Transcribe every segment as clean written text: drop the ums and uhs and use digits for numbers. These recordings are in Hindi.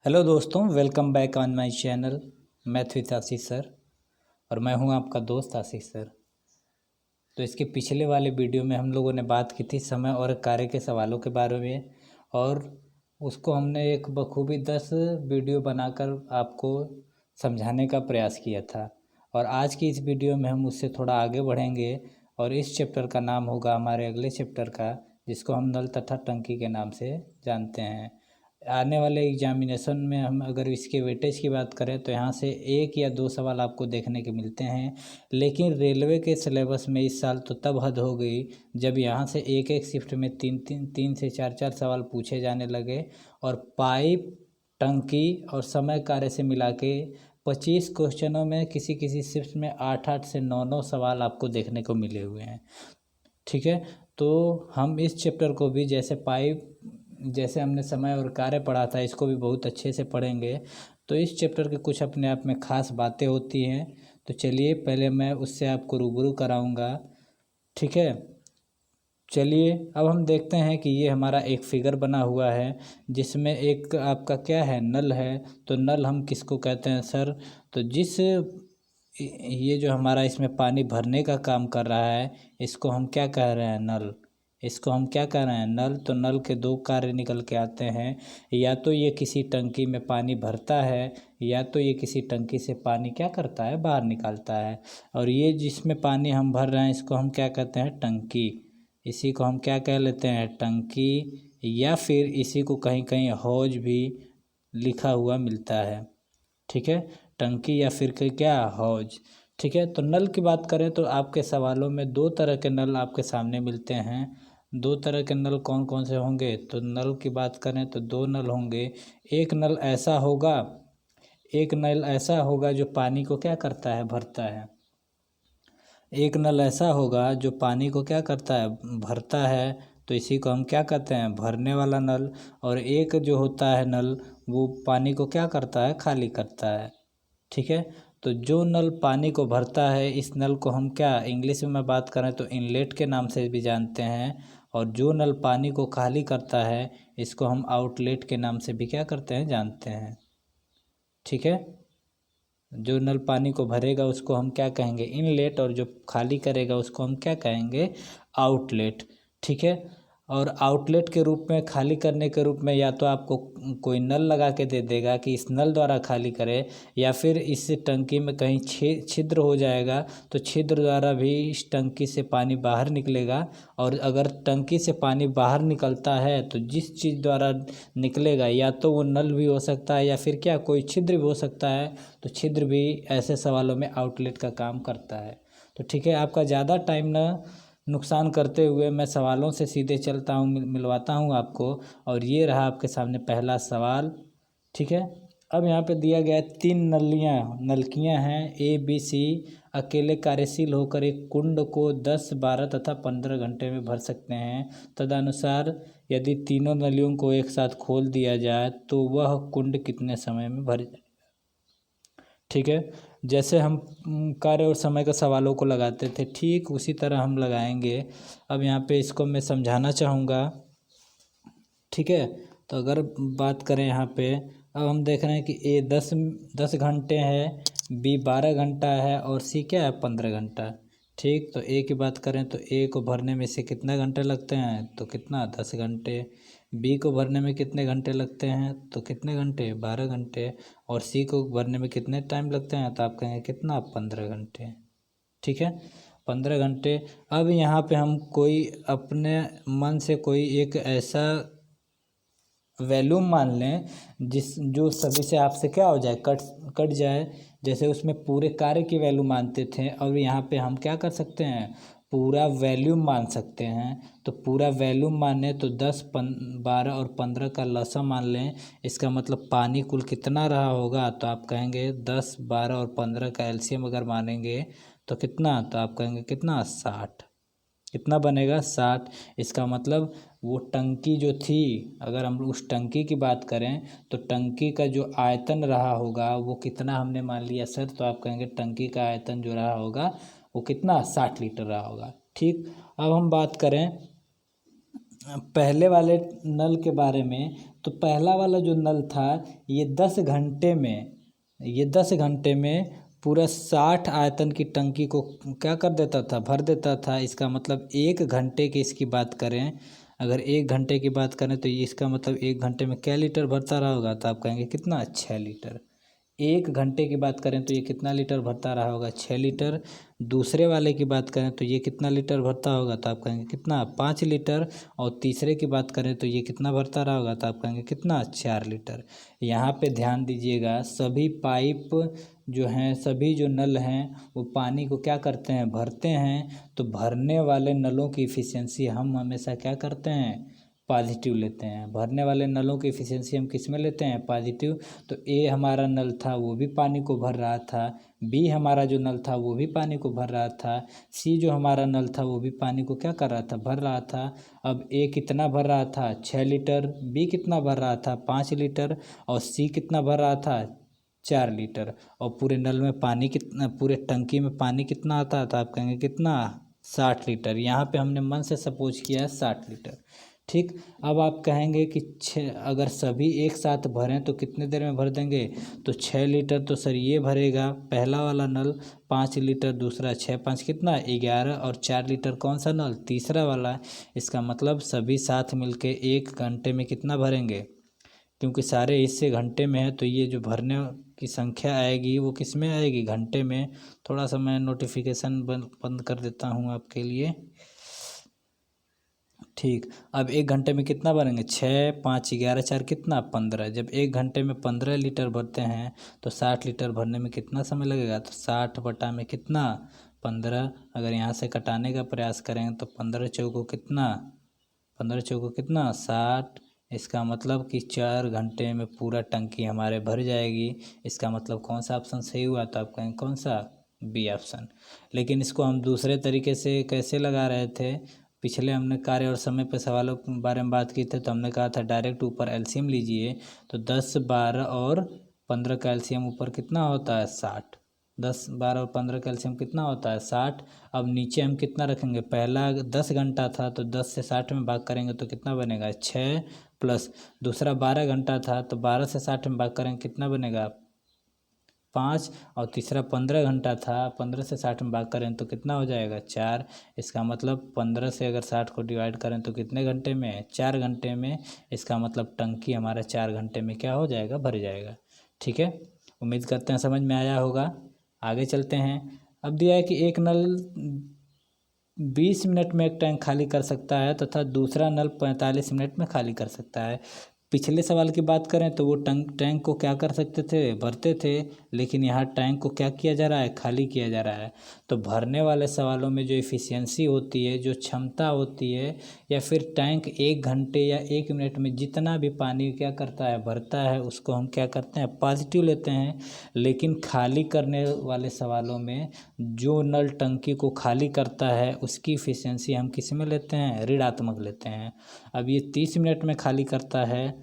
हेलो दोस्तों, welcome back on my channel. Math with Ashish sir. और मैं हूं आपका दोस्त आशीष सर। तो इसके पिछले वाले वीडियो में हम लोगों ने बात की थी समय और कार्य के सवालों के बारे में, और उसको हमने एक बखूबी 10 वीडियो बनाकर आपको समझाने का प्रयास किया था। और आज की इस वीडियो में हम उससे थोड़ा आगे बढ़ेंगे, और इस चैप्टर का नाम होगा हमारे अगले चैप्टर का, जिसको हम नल तथा टंकी के नाम से जानते हैं। आने वाले एग्जामिनेशन में हम अगर इसके वेटेज की बात करें तो यहाँ से 1 या 2 सवाल आपको देखने के मिलते हैं। लेकिन रेलवे के सिलेबस में इस साल तो तब हद हो गई जब यहाँ से एक एक शिफ्ट में 3 से 4 सवाल पूछे जाने लगे, और पाइप, टंकी और समय कार्य से मिला के 25 क्वेश्चनों में किसी किसी शिफ्ट में 8 से 9 सवाल आपको देखने को मिले हुए हैं। ठीक है, तो हम इस चैप्टर को भी जैसे हमने समय और कार्य पढ़ा था, इसको भी बहुत अच्छे से पढ़ेंगे। तो इस चैप्टर के कुछ अपने आप में ख़ास बातें होती हैं। तो चलिए पहले मैं उससे आपको रूबरू कराऊंगा। ठीक है, चलिए अब हम देखते हैं कि ये हमारा एक फिगर बना हुआ है, जिसमें एक आपका क्या है, नल है। तो नल हम किसको कहते हैं सर? तो ये जो हमारा इसमें पानी भरने का काम कर रहा है, इसको हम क्या कह रहे हैं? नल। इसको हम क्या कह रहे हैं? नल। तो नल के 2 कार्य निकल के आते हैं। या तो ये किसी टंकी में पानी भरता है, या तो ये किसी टंकी से पानी क्या करता है, बाहर निकालता है। और ये जिसमें पानी हम भर रहे हैं, इसको हम क्या कहते हैं? टंकी। इसी को हम क्या कह लेते हैं? टंकी। या फिर इसी को कहीं कहीं हौज भी लिखा हुआ मिलता है। ठीक है, टंकी या फिर क्या, हौज। ठीक है, तो नल की बात करें तो आपके सवालों में 2 तरह के नल आपके सामने मिलते हैं। 2 तरह के नल कौन कौन से होंगे? तो नल की बात करें तो 2 नल होंगे। एक नल ऐसा होगा एक नल ऐसा होगा जो पानी को क्या करता है? भरता है। एक नल ऐसा होगा जो पानी को क्या करता है? भरता है। तो इसी को हम क्या कहते हैं? भरने वाला नल। और एक जो होता है नल, वो पानी को क्या करता है? खाली करता है। ठीक है, तो जो नल पानी को भरता है, इस नल को हम क्या, इंग्लिश में मैं बात करें तो इनलेट के नाम से भी जानते हैं। और जो नल पानी को खाली करता है, इसको हम आउटलेट के नाम से भी क्या करते हैं, जानते हैं। ठीक है, जो नल पानी को भरेगा उसको हम क्या कहेंगे? इनलेट। और जो खाली करेगा उसको हम क्या कहेंगे? आउटलेट। ठीक है, और आउटलेट के रूप में, खाली करने के रूप में, या तो आपको कोई नल लगा के दे देगा कि इस नल द्वारा खाली करे, या फिर इस टंकी में कहीं छिद्र हो जाएगा, तो छिद्र द्वारा भी इस टंकी से पानी बाहर निकलेगा। और अगर टंकी से पानी बाहर निकलता है तो जिस चीज़ द्वारा निकलेगा, या तो वो नल भी हो सकता है, या फिर क्या, कोई छिद्र भी हो सकता है। तो छिद्र भी ऐसे सवालों में आउटलेट का काम करता है। तो ठीक है, आपका ज़्यादा टाइम ना नुकसान करते हुए मैं सवालों से सीधे चलता हूँ, मिलवाता हूँ आपको। और ये रहा आपके सामने पहला सवाल। ठीक है, अब यहाँ पे दिया गया है 3 नलकियाँ हैं ABC, अकेले कार्यशील होकर एक कुंड को 10, 12 तथा 15 घंटे में भर सकते हैं। तदनुसार यदि तीनों नलियों को एक साथ खोल दिया जाए तो वह कुंड कितने समय में भर जाए? ठीक है, जैसे हम कार्य और समय के सवालों को लगाते थे, ठीक उसी तरह हम लगाएंगे। अब यहाँ पे इसको मैं समझाना चाहूँगा। ठीक है, तो अगर बात करें यहाँ पे, अब हम देख रहे हैं कि ए 10 घंटे है, B 12 घंटा है, और C क्या है? 15 घंटा। ठीक, तो ए की बात करें तो ए को भरने में से कितने घंटे लगते हैं? तो कितना, 10 घंटे। बी को भरने में कितने घंटे लगते हैं? तो कितने घंटे? 12 घंटे। और सी को भरने में कितने टाइम लगते हैं? तो आप कहेंगे कितना, 15 घंटे। ठीक है, 15 घंटे। अब यहाँ पे हम कोई अपने मन से कोई एक ऐसा वैल्यू मान लें जो सभी से आपसे क्या हो जाए, कट जाए। जैसे उसमें पूरे कार्य की वैल्यू मानते थे, अब यहाँ पे हम क्या कर सकते हैं? पूरा वैल्यू मान सकते हैं। तो पूरा वैल्यू माने तो 10, 12 और 15 का लसा मान लें। इसका मतलब पानी कुल कितना रहा होगा? तो आप कहेंगे 10, 12 और 15 का एलसीएम अगर मानेंगे तो कितना? तो आप कहेंगे कितना, 60। कितना बनेगा? 60। इसका मतलब वो टंकी जो थी, अगर हम उस टंकी की बात करें तो टंकी का जो आयतन रहा होगा वो कितना हमने मान लिया सर? तो आप कहेंगे टंकी का आयतन जो रहा होगा वो कितना, 60 लीटर रहा होगा। ठीक, अब हम बात करें पहले वाले नल के बारे में, तो पहला वाला जो नल था ये 10 घंटे में पूरा 60 आयतन की टंकी को क्या कर देता था, भर देता था। इसका मतलब 1 घंटे की इसकी बात करें, अगर 1 घंटे की बात करें तो ये इसका मतलब 1 घंटे में क्या लीटर भरता रहा होगा, तो आप कहेंगे कितना, 6 लीटर। 1 घंटे की बात करें तो ये कितना लीटर भरता रहा होगा, 6 लीटर। दूसरे वाले की बात करें तो ये कितना लीटर भरता होगा, तो आप कहेंगे कितना, 5 लीटर। और तीसरे की बात करें तो ये कितना भरता रहा होगा, तो आप कहेंगे कितना, 4 लीटर। यहाँ पे ध्यान दीजिएगा, सभी पाइप जो हैं, सभी जो नल हैं वो पानी को क्या करते हैं, भरते हैं। तो भरने वाले नलों की इफ़िशियंसी हम हमेशा क्या करते हैं, पॉजिटिव लेते हैं। भरने वाले नलों की इफ़िशियंसी हम किस में लेते हैं, पॉजिटिव। तो ए हमारा नल था वो भी पानी को भर रहा था, बी हमारा जो नल था वो भी पानी को भर रहा था, सी जो हमारा नल था वो भी पानी को क्या कर रहा था, भर रहा था। अब ए कितना भर रहा था, 6 लीटर, बी कितना भर रहा था, 5 लीटर, और सी कितना भर रहा था, 4 लीटर। और पूरे नल में पानी कितना, पूरे टंकी में पानी कितना आता था, आप कहेंगे कितना, 60 लीटर। यहाँ पे हमने मन से सपोज किया है 60 लीटर। ठीक। अब आप कहेंगे कि अगर सभी एक साथ भरें तो कितने देर में भर देंगे, तो 6 लीटर तो सर ये भरेगा पहला वाला नल, 5 लीटर दूसरा, 6×5 कितना, 11, और 4 लीटर कौन सा नल, तीसरा वाला। इसका मतलब सभी साथ मिलके 1 घंटे में कितना भरेंगे, क्योंकि सारे हिस्से घंटे में है तो ये जो भरने की संख्या आएगी वो किस में आएगी, घंटे में। थोड़ा सा मैं नोटिफिकेशन बंद कर देता हूँ आपके लिए। ठीक। अब 1 घंटे में कितना भरेंगे, 6×5 = 11, 4 कितना, 15। जब 1 घंटे में 15 लीटर भरते हैं तो 60 लीटर भरने में कितना समय लगेगा, तो 60 बटा में कितना, 15। अगर यहाँ से कटाने का प्रयास करेंगे तो 15 चौको कितना, 15 चौको कितना, 60। इसका मतलब कि 4 घंटे में पूरा टंकी हमारे भर जाएगी। इसका मतलब कौन सा ऑप्शन सही हुआ, तो आप कहेंगे कौन सा, बी ऑप्शन। लेकिन इसको हम दूसरे तरीके से कैसे लगा रहे थे, पिछले हमने कार्य और समय पे सवालों के बारे में बात की थी, तो हमने कहा था डायरेक्ट ऊपर एलसीएम लीजिए। तो 10, 12 और 15 का एलसीएम ऊपर कितना होता है, 60। 10, 12 और 15 का एलसीएम कितना होता है, 60। अब नीचे हम कितना रखेंगे, पहला 10 घंटा था तो 10 से 60 में भाग करेंगे तो कितना बनेगा, 6, प्लस दूसरा 12 घंटा था तो 12 से 60 में भाग करेंगे कितना बनेगा, 5, और तीसरा 15 घंटा था, 15 से 60 में भाग करें तो कितना हो जाएगा, 4। इसका मतलब 15 से अगर 60 को डिवाइड करें तो कितने घंटे में, 4 घंटे में। इसका मतलब टंकी हमारा 4 घंटे में क्या हो जाएगा, भर जाएगा। ठीक है, उम्मीद करते हैं समझ में आया होगा। आगे चलते हैं। अब दिया है कि एक नल 20 मिनट में एक टैंक खाली कर सकता है तथा दूसरा नल 45 मिनट में खाली कर सकता है। पिछले सवाल की बात करें तो वो टैंक को क्या कर सकते थे, भरते थे, लेकिन यहाँ टैंक को क्या किया जा रहा है, खाली किया जा रहा है। तो भरने वाले सवालों में जो इफ़िशियंसी होती है, जो क्षमता होती है, या फिर टैंक 1 घंटे या 1 मिनट में जितना भी पानी क्या करता है, भरता है, उसको हम क्या करते हैं, पॉजिटिव लेते हैं। लेकिन खाली करने वाले सवालों में जो नल टंकी को खाली करता है उसकी इफ़िशियंसी हम किस में लेते हैं, ऋणात्मक लेते हैं। अब ये 30 मिनट में खाली करता है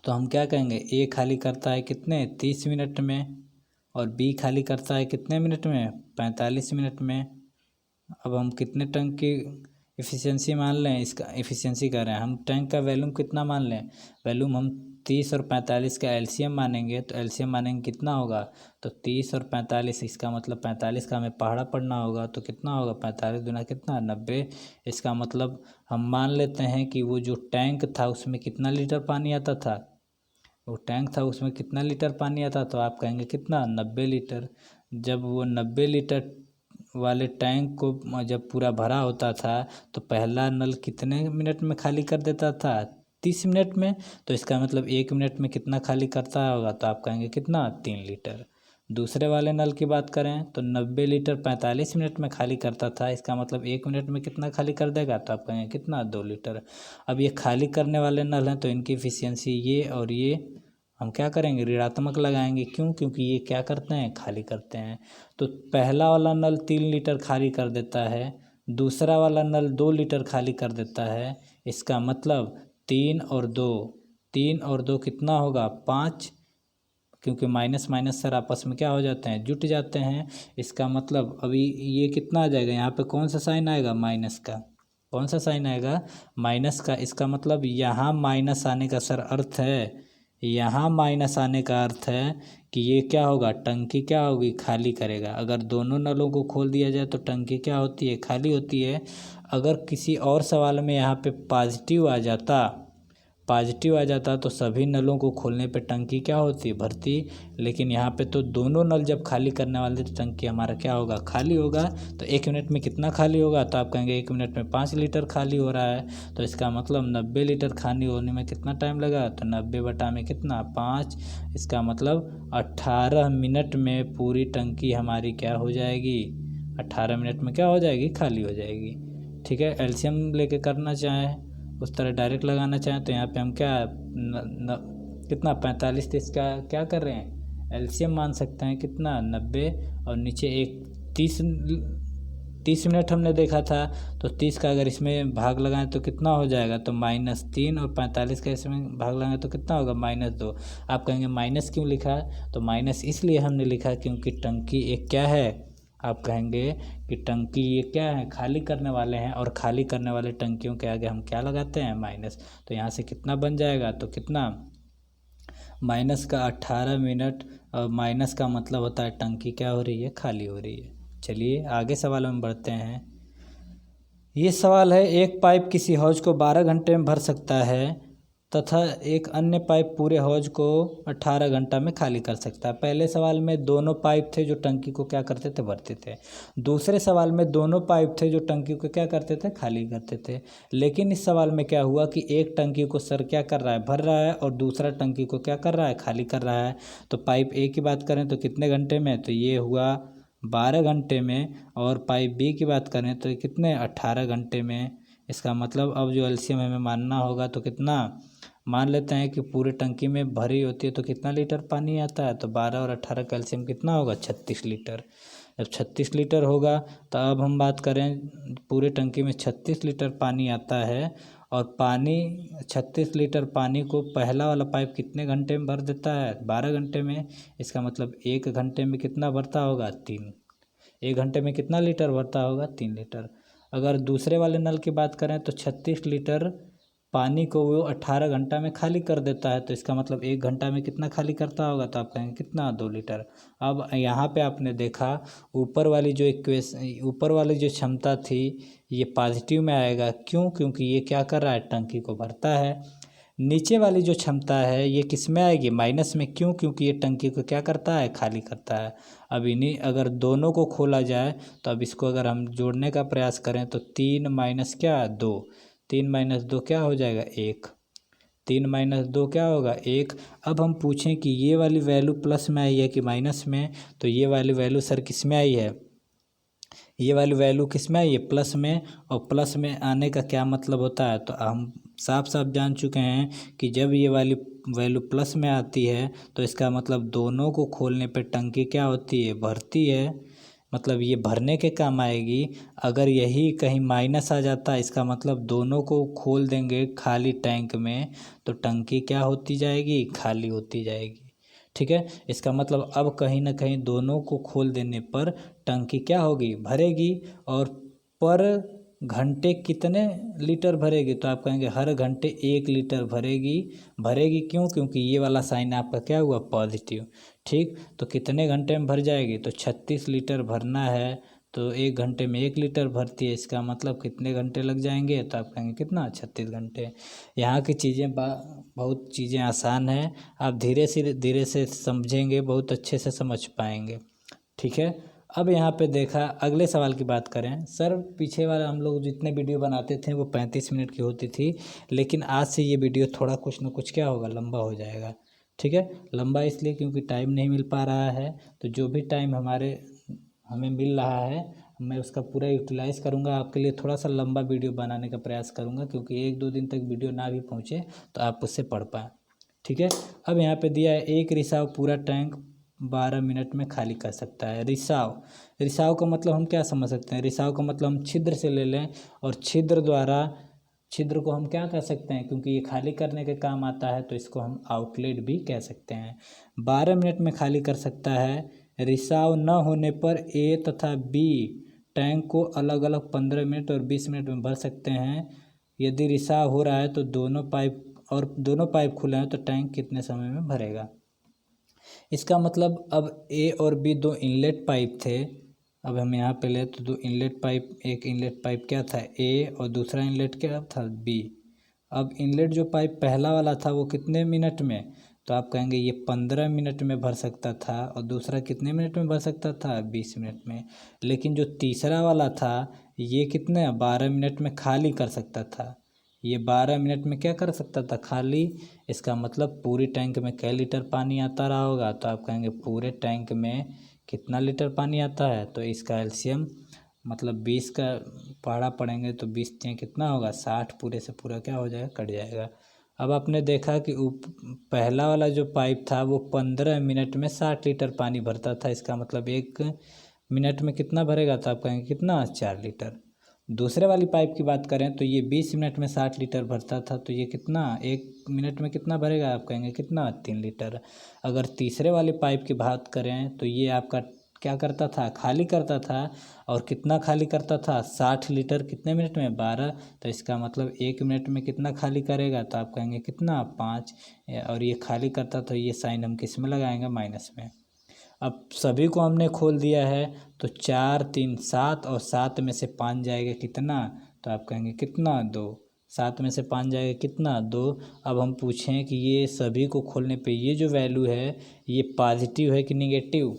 तो हम क्या कहेंगे, ए खाली करता है कितने, 30 मिनट में, और बी खाली करता है कितने मिनट में, 45 मिनट में। अब हम कितने टैंक की इफ़िशियंसी मान लें, इसका इफ़िशियंसी कर रहे हैं हम, टैंक का वैल्यूम कितना मान लें, वैल्यूम हम 30 और 45 का एलसीएम मानेंगे। तो एलसीएम मानेंगे कितना होगा, तो 30 और 45, इसका मतलब 45 का हमें पहाड़ा पढ़ना होगा तो कितना होगा, 45 दूना कितना, 90। इसका मतलब हम मान लेते हैं कि वो जो टैंक था उसमें कितना लीटर पानी आता था, वो टैंक था उसमें कितना लीटर पानी आता, तो आप कहेंगे कितना, 90 लीटर। जब वो 90 लीटर वाले टैंक को जब पूरा भरा होता था तो पहला नल कितने मिनट में खाली कर देता था, 30 मिनट में। तो इसका मतलब 1 मिनट में कितना खाली करता होगा, तो आप कहेंगे कितना, 3 लीटर। दूसरे वाले नल की बात करें तो 90 लीटर 45 मिनट में खाली करता था, इसका मतलब 1 मिनट में कितना खाली कर देगा, तो आप कहेंगे कितना, 2 लीटर। अब ये खाली करने वाले नल हैं तो इनकी इफ़िशियंसी ये और ये हम क्या करेंगे, ऋणात्मक लगाएंगे। क्यों, क्योंकि ये क्या करते हैं, खाली करते हैं। तो पहला वाला नल 3 लीटर खाली कर देता है, दूसरा वाला नल 2 लीटर खाली कर देता है। इसका मतलब 3 और 2 कितना होगा, 5, क्योंकि माइनस माइनस सर आपस में क्या हो जाते हैं, जुट जाते हैं। इसका मतलब अभी ये कितना आ जाएगा, यहाँ पे कौन सा साइन आएगा, माइनस का। कौन सा साइन आएगा? माइनस का। इसका मतलब यहाँ माइनस आने का सर अर्थ है, यहाँ माइनस आने का अर्थ है कि ये क्या होगा, टंकी क्या होगी, खाली करेगा। अगर दोनों नलों को खोल दिया जाए तो टंकी क्या होती है, खाली होती है। अगर किसी और सवाल में यहाँ पे पॉजिटिव आ जाता तो सभी नलों को खोलने पे टंकी क्या होती, भरती। लेकिन यहाँ पे तो दोनों नल जब खाली करने वाले तो टंकी हमारा क्या होगा, खाली होगा। तो 1 मिनट में कितना खाली होगा? तो आप कहेंगे 1 मिनट में 5 लीटर खाली हो रहा है। तो इसका मतलब 90 लीटर खाली होने में कितना टाइम लगा? तो 90 बटा में कितना, 5। इसका मतलब 18 मिनट में पूरी टंकी हमारी क्या हो जाएगी, 18 मिनट में क्या हो जाएगी, खाली हो जाएगी। ठीक है। एलसीएम लेके करना चाहें उस तरह डायरेक्ट लगाना चाहें तो यहाँ पे हम क्या कितना 45 30 का क्या कर रहे हैं, एलसीएम मान सकते हैं कितना 90, और नीचे एक 30 मिनट हमने देखा था। तो 30 का अगर इसमें भाग लगाएं तो कितना हो जाएगा, तो -3, और 45 का इसमें भाग लगाएं तो कितना होगा, -2। आप कहेंगे माइनस क्यों लिखा है? तो माइनस इसलिए हमने लिखा क्योंकि टंकी एक क्या है, आप कहेंगे कि टंकी ये क्या है, खाली करने वाले हैं, और खाली करने वाले टंकियों के आगे हम क्या लगाते हैं, माइनस। तो यहाँ से कितना बन जाएगा, तो कितना माइनस का 18 मिनट, और माइनस का मतलब होता है टंकी क्या हो रही है, खाली हो रही है। चलिए आगे सवाल में बढ़ते हैं। ये सवाल है, एक पाइप किसी हौज को 12 घंटे में भर सकता है तथा एक अन्य पाइप पूरे हौज को 18 घंटा में खाली कर सकता है। पहले सवाल में दोनों पाइप थे जो टंकी को क्या करते थे, भरते थे। दूसरे सवाल में दोनों पाइप थे जो टंकी को क्या करते थे, खाली करते थे। लेकिन इस सवाल में क्या हुआ कि एक टंकी को सर क्या कर रहा है, भर रहा है, और दूसरा टंकी को क्या कर रहा है, खाली कर रहा है। तो पाइप ए की बात करें तो कितने घंटे में, तो ये हुआ 12 घंटे में, और पाइप बी की बात करें तो कितने, 18 घंटे में। इसका मतलब अब जो एलसीएम हमें मानना होगा तो कितना, मान लेते हैं कि पूरी टंकी में भरी होती है तो कितना लीटर पानी आता है, तो 12 और 18 का एलसीएम कितना होगा, 36 लीटर। जब 36 लीटर होगा तो अब हम बात करें, पूरे टंकी में 36 लीटर पानी आता है, और पानी 36 लीटर पानी को पहला वाला पाइप कितने घंटे में भर देता है, 12 घंटे में। इसका मतलब 1 घंटे में कितना भरता होगा, 3। 1 घंटे में कितना लीटर भरता होगा, 3 लीटर। अगर दूसरे वाले नल की बात करें तो 36 लीटर पानी को वो 18 घंटा में खाली कर देता है। तो इसका मतलब 1 घंटा में कितना खाली करता होगा, तो आप कहेंगे कितना, 2 लीटर। अब यहाँ पे आपने देखा ऊपर वाली जो क्षमता थी ये पॉजिटिव में आएगा, क्यों, क्योंकि ये क्या कर रहा है, टंकी को भरता है। नीचे वाली जो क्षमता है ये किस में आएगी, माइनस में, क्यों, क्योंकि ये टंकी को क्या करता है, खाली करता है। अब इन्हीं अगर दोनों को खोला जाए तो अब इसको अगर हम जोड़ने का प्रयास करें तो 3 माइनस क्या, 2, 3 माइनस 2 क्या हो जाएगा, 1। 3 माइनस 2 क्या होगा, 1। अब हम पूछें कि ये वाली वैल्यू प्लस में आई है कि माइनस में, तो ये वाली वैल्यू सर किस में आई है, ये वाली वैल्यू किस में आई है, प्लस में। और प्लस में आने का क्या मतलब होता है, तो हम साफ साफ जान चुके हैं कि जब ये वाली वैल्यू प्लस में आती है तो इसका मतलब दोनों को खोलने पे टंकी क्या होती है, भरती है। मतलब ये भरने के काम आएगी। अगर यही कहीं माइनस आ जाता इसका मतलब दोनों को खोल देंगे खाली टैंक में तो टंकी क्या होती जाएगी, खाली होती जाएगी। ठीक है। इसका मतलब अब कहीं ना कहीं दोनों को खोल देने पर टंकी क्या होगी, भरेगी। और पर घंटे कितने लीटर भरेगी, तो आप कहेंगे हर घंटे 1 लीटर भरेगी क्यों, क्योंकि ये वाला साइन आपका क्या हुआ, पॉजिटिव। ठीक, तो कितने घंटे में भर जाएगी, तो 36 लीटर भरना है तो 1 घंटे में 1 लीटर भरती है। इसका मतलब कितने घंटे लग जाएंगे, तो आप कहेंगे कितना, 36 घंटे। यहाँ की चीज़ें बहुत चीज़ें आसान हैं, आप धीरे से समझेंगे, बहुत अच्छे से समझ पाएंगे। ठीक है। अब यहाँ पे देखा, अगले सवाल की बात करें। सर पीछे वाला हम लोग जितने वीडियो बनाते थे वो 35 मिनट की होती थी, लेकिन आज से ये वीडियो थोड़ा कुछ ना कुछ क्या होगा, लंबा हो जाएगा। ठीक है। लंबा इसलिए क्योंकि टाइम नहीं मिल पा रहा है, तो जो भी टाइम हमें मिल रहा है मैं उसका पूरा यूटिलाइज़ करूँगा। आपके लिए थोड़ा सा लंबा वीडियो बनाने का प्रयास करूँगा, क्योंकि 1-2 दिन तक वीडियो ना भी पहुँचे तो आप उससे पढ़ पाएँ। ठीक है। अब यहाँ पे दिया है, एक रिसाव पूरा टैंक 12 मिनट में खाली कर सकता है। रिसाव का मतलब हम क्या समझ सकते हैं, रिसाव का मतलब हम छिद्र से ले लें, और छिद्र को हम क्या कह सकते हैं, क्योंकि ये खाली करने के काम आता है तो इसको हम आउटलेट भी कह सकते हैं। 12 मिनट में खाली कर सकता है। रिसाव न होने पर ए तथा बी टैंक को अलग अलग 15 मिनट और 20 मिनट में भर सकते हैं। यदि रिसाव हो रहा है तो दोनों पाइप खुले हैं तो टैंक कितने समय में भरेगा। इसका मतलब अब ए और बी दो इनलेट पाइप थे। अब हम यहाँ पे ले तो दो इनलेट पाइप, एक इनलेट पाइप क्या था ए और दूसरा इनलेट क्या था बी। अब इनलेट जो पाइप पहला वाला था वो कितने मिनट में, तो आप कहेंगे ये 15 मिनट में भर सकता था और दूसरा कितने मिनट में भर सकता था 20 मिनट में। लेकिन जो तीसरा वाला था ये कितने 12 मिनट में खाली कर सकता था। ये 12 मिनट में क्या कर सकता था खाली। इसका मतलब पूरी टैंक में कै लीटर पानी आता रहा होगा, तो आप कहेंगे पूरे टैंक में कितना लीटर पानी आता है। तो इसका एलसीएम मतलब 20 का पहाड़ा पड़ेंगे तो 20 कितना होगा 60, पूरे से पूरा क्या हो जाएगा कट जाएगा। अब आपने देखा कि पहला वाला जो पाइप था वो 15 मिनट में 60 लीटर पानी भरता था। इसका मतलब 1 मिनट में कितना भरेगा, तो आप कहेंगे कितना 4 लीटर। दूसरे वाली पाइप की बात करें तो ये 20 मिनट में 60 लीटर भरता था, तो ये कितना 1 मिनट में कितना भरेगा, आप कहेंगे कितना 3 लीटर। अगर तीसरे वाली पाइप की बात करें तो ये आपका क्या करता था खाली करता था, और कितना खाली करता था 60 लीटर कितने मिनट में 12। तो इसका मतलब 1 मिनट में कितना खाली करेगा, तो आप कहेंगे कितना 5। और ये खाली करता था, ये साइन हम किस में लगाएंगे माइनस में। अब सभी को हमने खोल दिया है तो 4 3 7 और 7 में से 5 जाएगा कितना, तो आप कहेंगे कितना 2। 7 में से 5 जाएगा कितना 2। अब हम पूछें कि ये सभी को खोलने पे ये जो वैल्यू है ये पॉजिटिव है कि निगेटिव,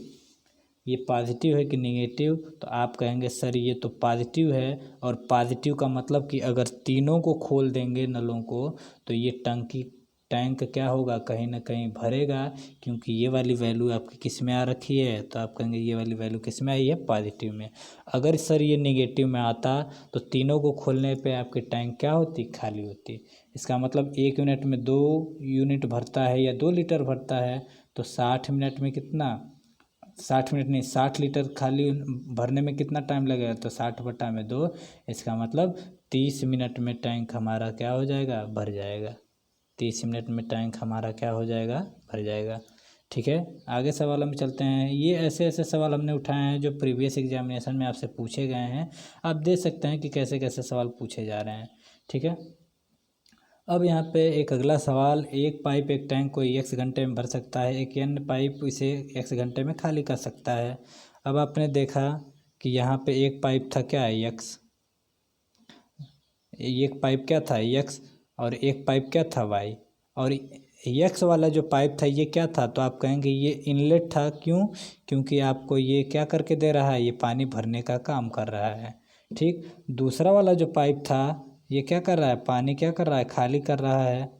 ये पॉजिटिव है कि निगेटिव, तो आप कहेंगे सर ये तो पॉजिटिव है। और पॉजिटिव का मतलब कि अगर तीनों को खोल देंगे नलों को तो ये टैंक क्या होगा कहीं ना कहीं भरेगा, क्योंकि ये वाली वैल्यू आपकी किस में आ रखी है, तो आप कहेंगे ये वाली वैल्यू किस में आई है पॉजिटिव में। अगर सर ये निगेटिव में आता तो तीनों को खोलने पे आपकी टैंक क्या होती खाली होती। इसका मतलब 1 मिनट में 2 यूनिट भरता है या 2 लीटर भरता है, तो 60 मिनट में कितना 60 मिनट नहीं 60 लीटर खाली भरने में कितना टाइम लगेगा, तो 60/2। इसका मतलब 30 मिनट में टैंक हमारा क्या हो जाएगा भर जाएगा। 30 मिनट में टैंक हमारा क्या हो जाएगा भर जाएगा। ठीक है, आगे सवालों में चलते हैं। ये ऐसे ऐसे सवाल हमने उठाए हैं जो प्रीवियस एग्जामिनेशन में आपसे पूछे गए हैं। आप देख सकते हैं कि कैसे कैसे सवाल पूछे जा रहे हैं। ठीक है, अब यहाँ पे एक अगला सवाल, एक पाइप एक टैंक को x घंटे में भर सकता है, एक अन्य पाइप इसे x घंटे में खाली कर सकता है। अब आपने देखा कि यहाँ पे एक पाइप था क्या x, एक पाइप क्या था x और एक पाइप क्या था y, और x वाला जो पाइप था ये क्या था, तो आप कहेंगे ये इनलेट था। क्यों, क्योंकि आपको ये क्या करके दे रहा है, ये पानी भरने का काम कर रहा है। ठीक, दूसरा वाला जो पाइप था ये क्या कर रहा है, पानी क्या कर रहा है खाली कर रहा है।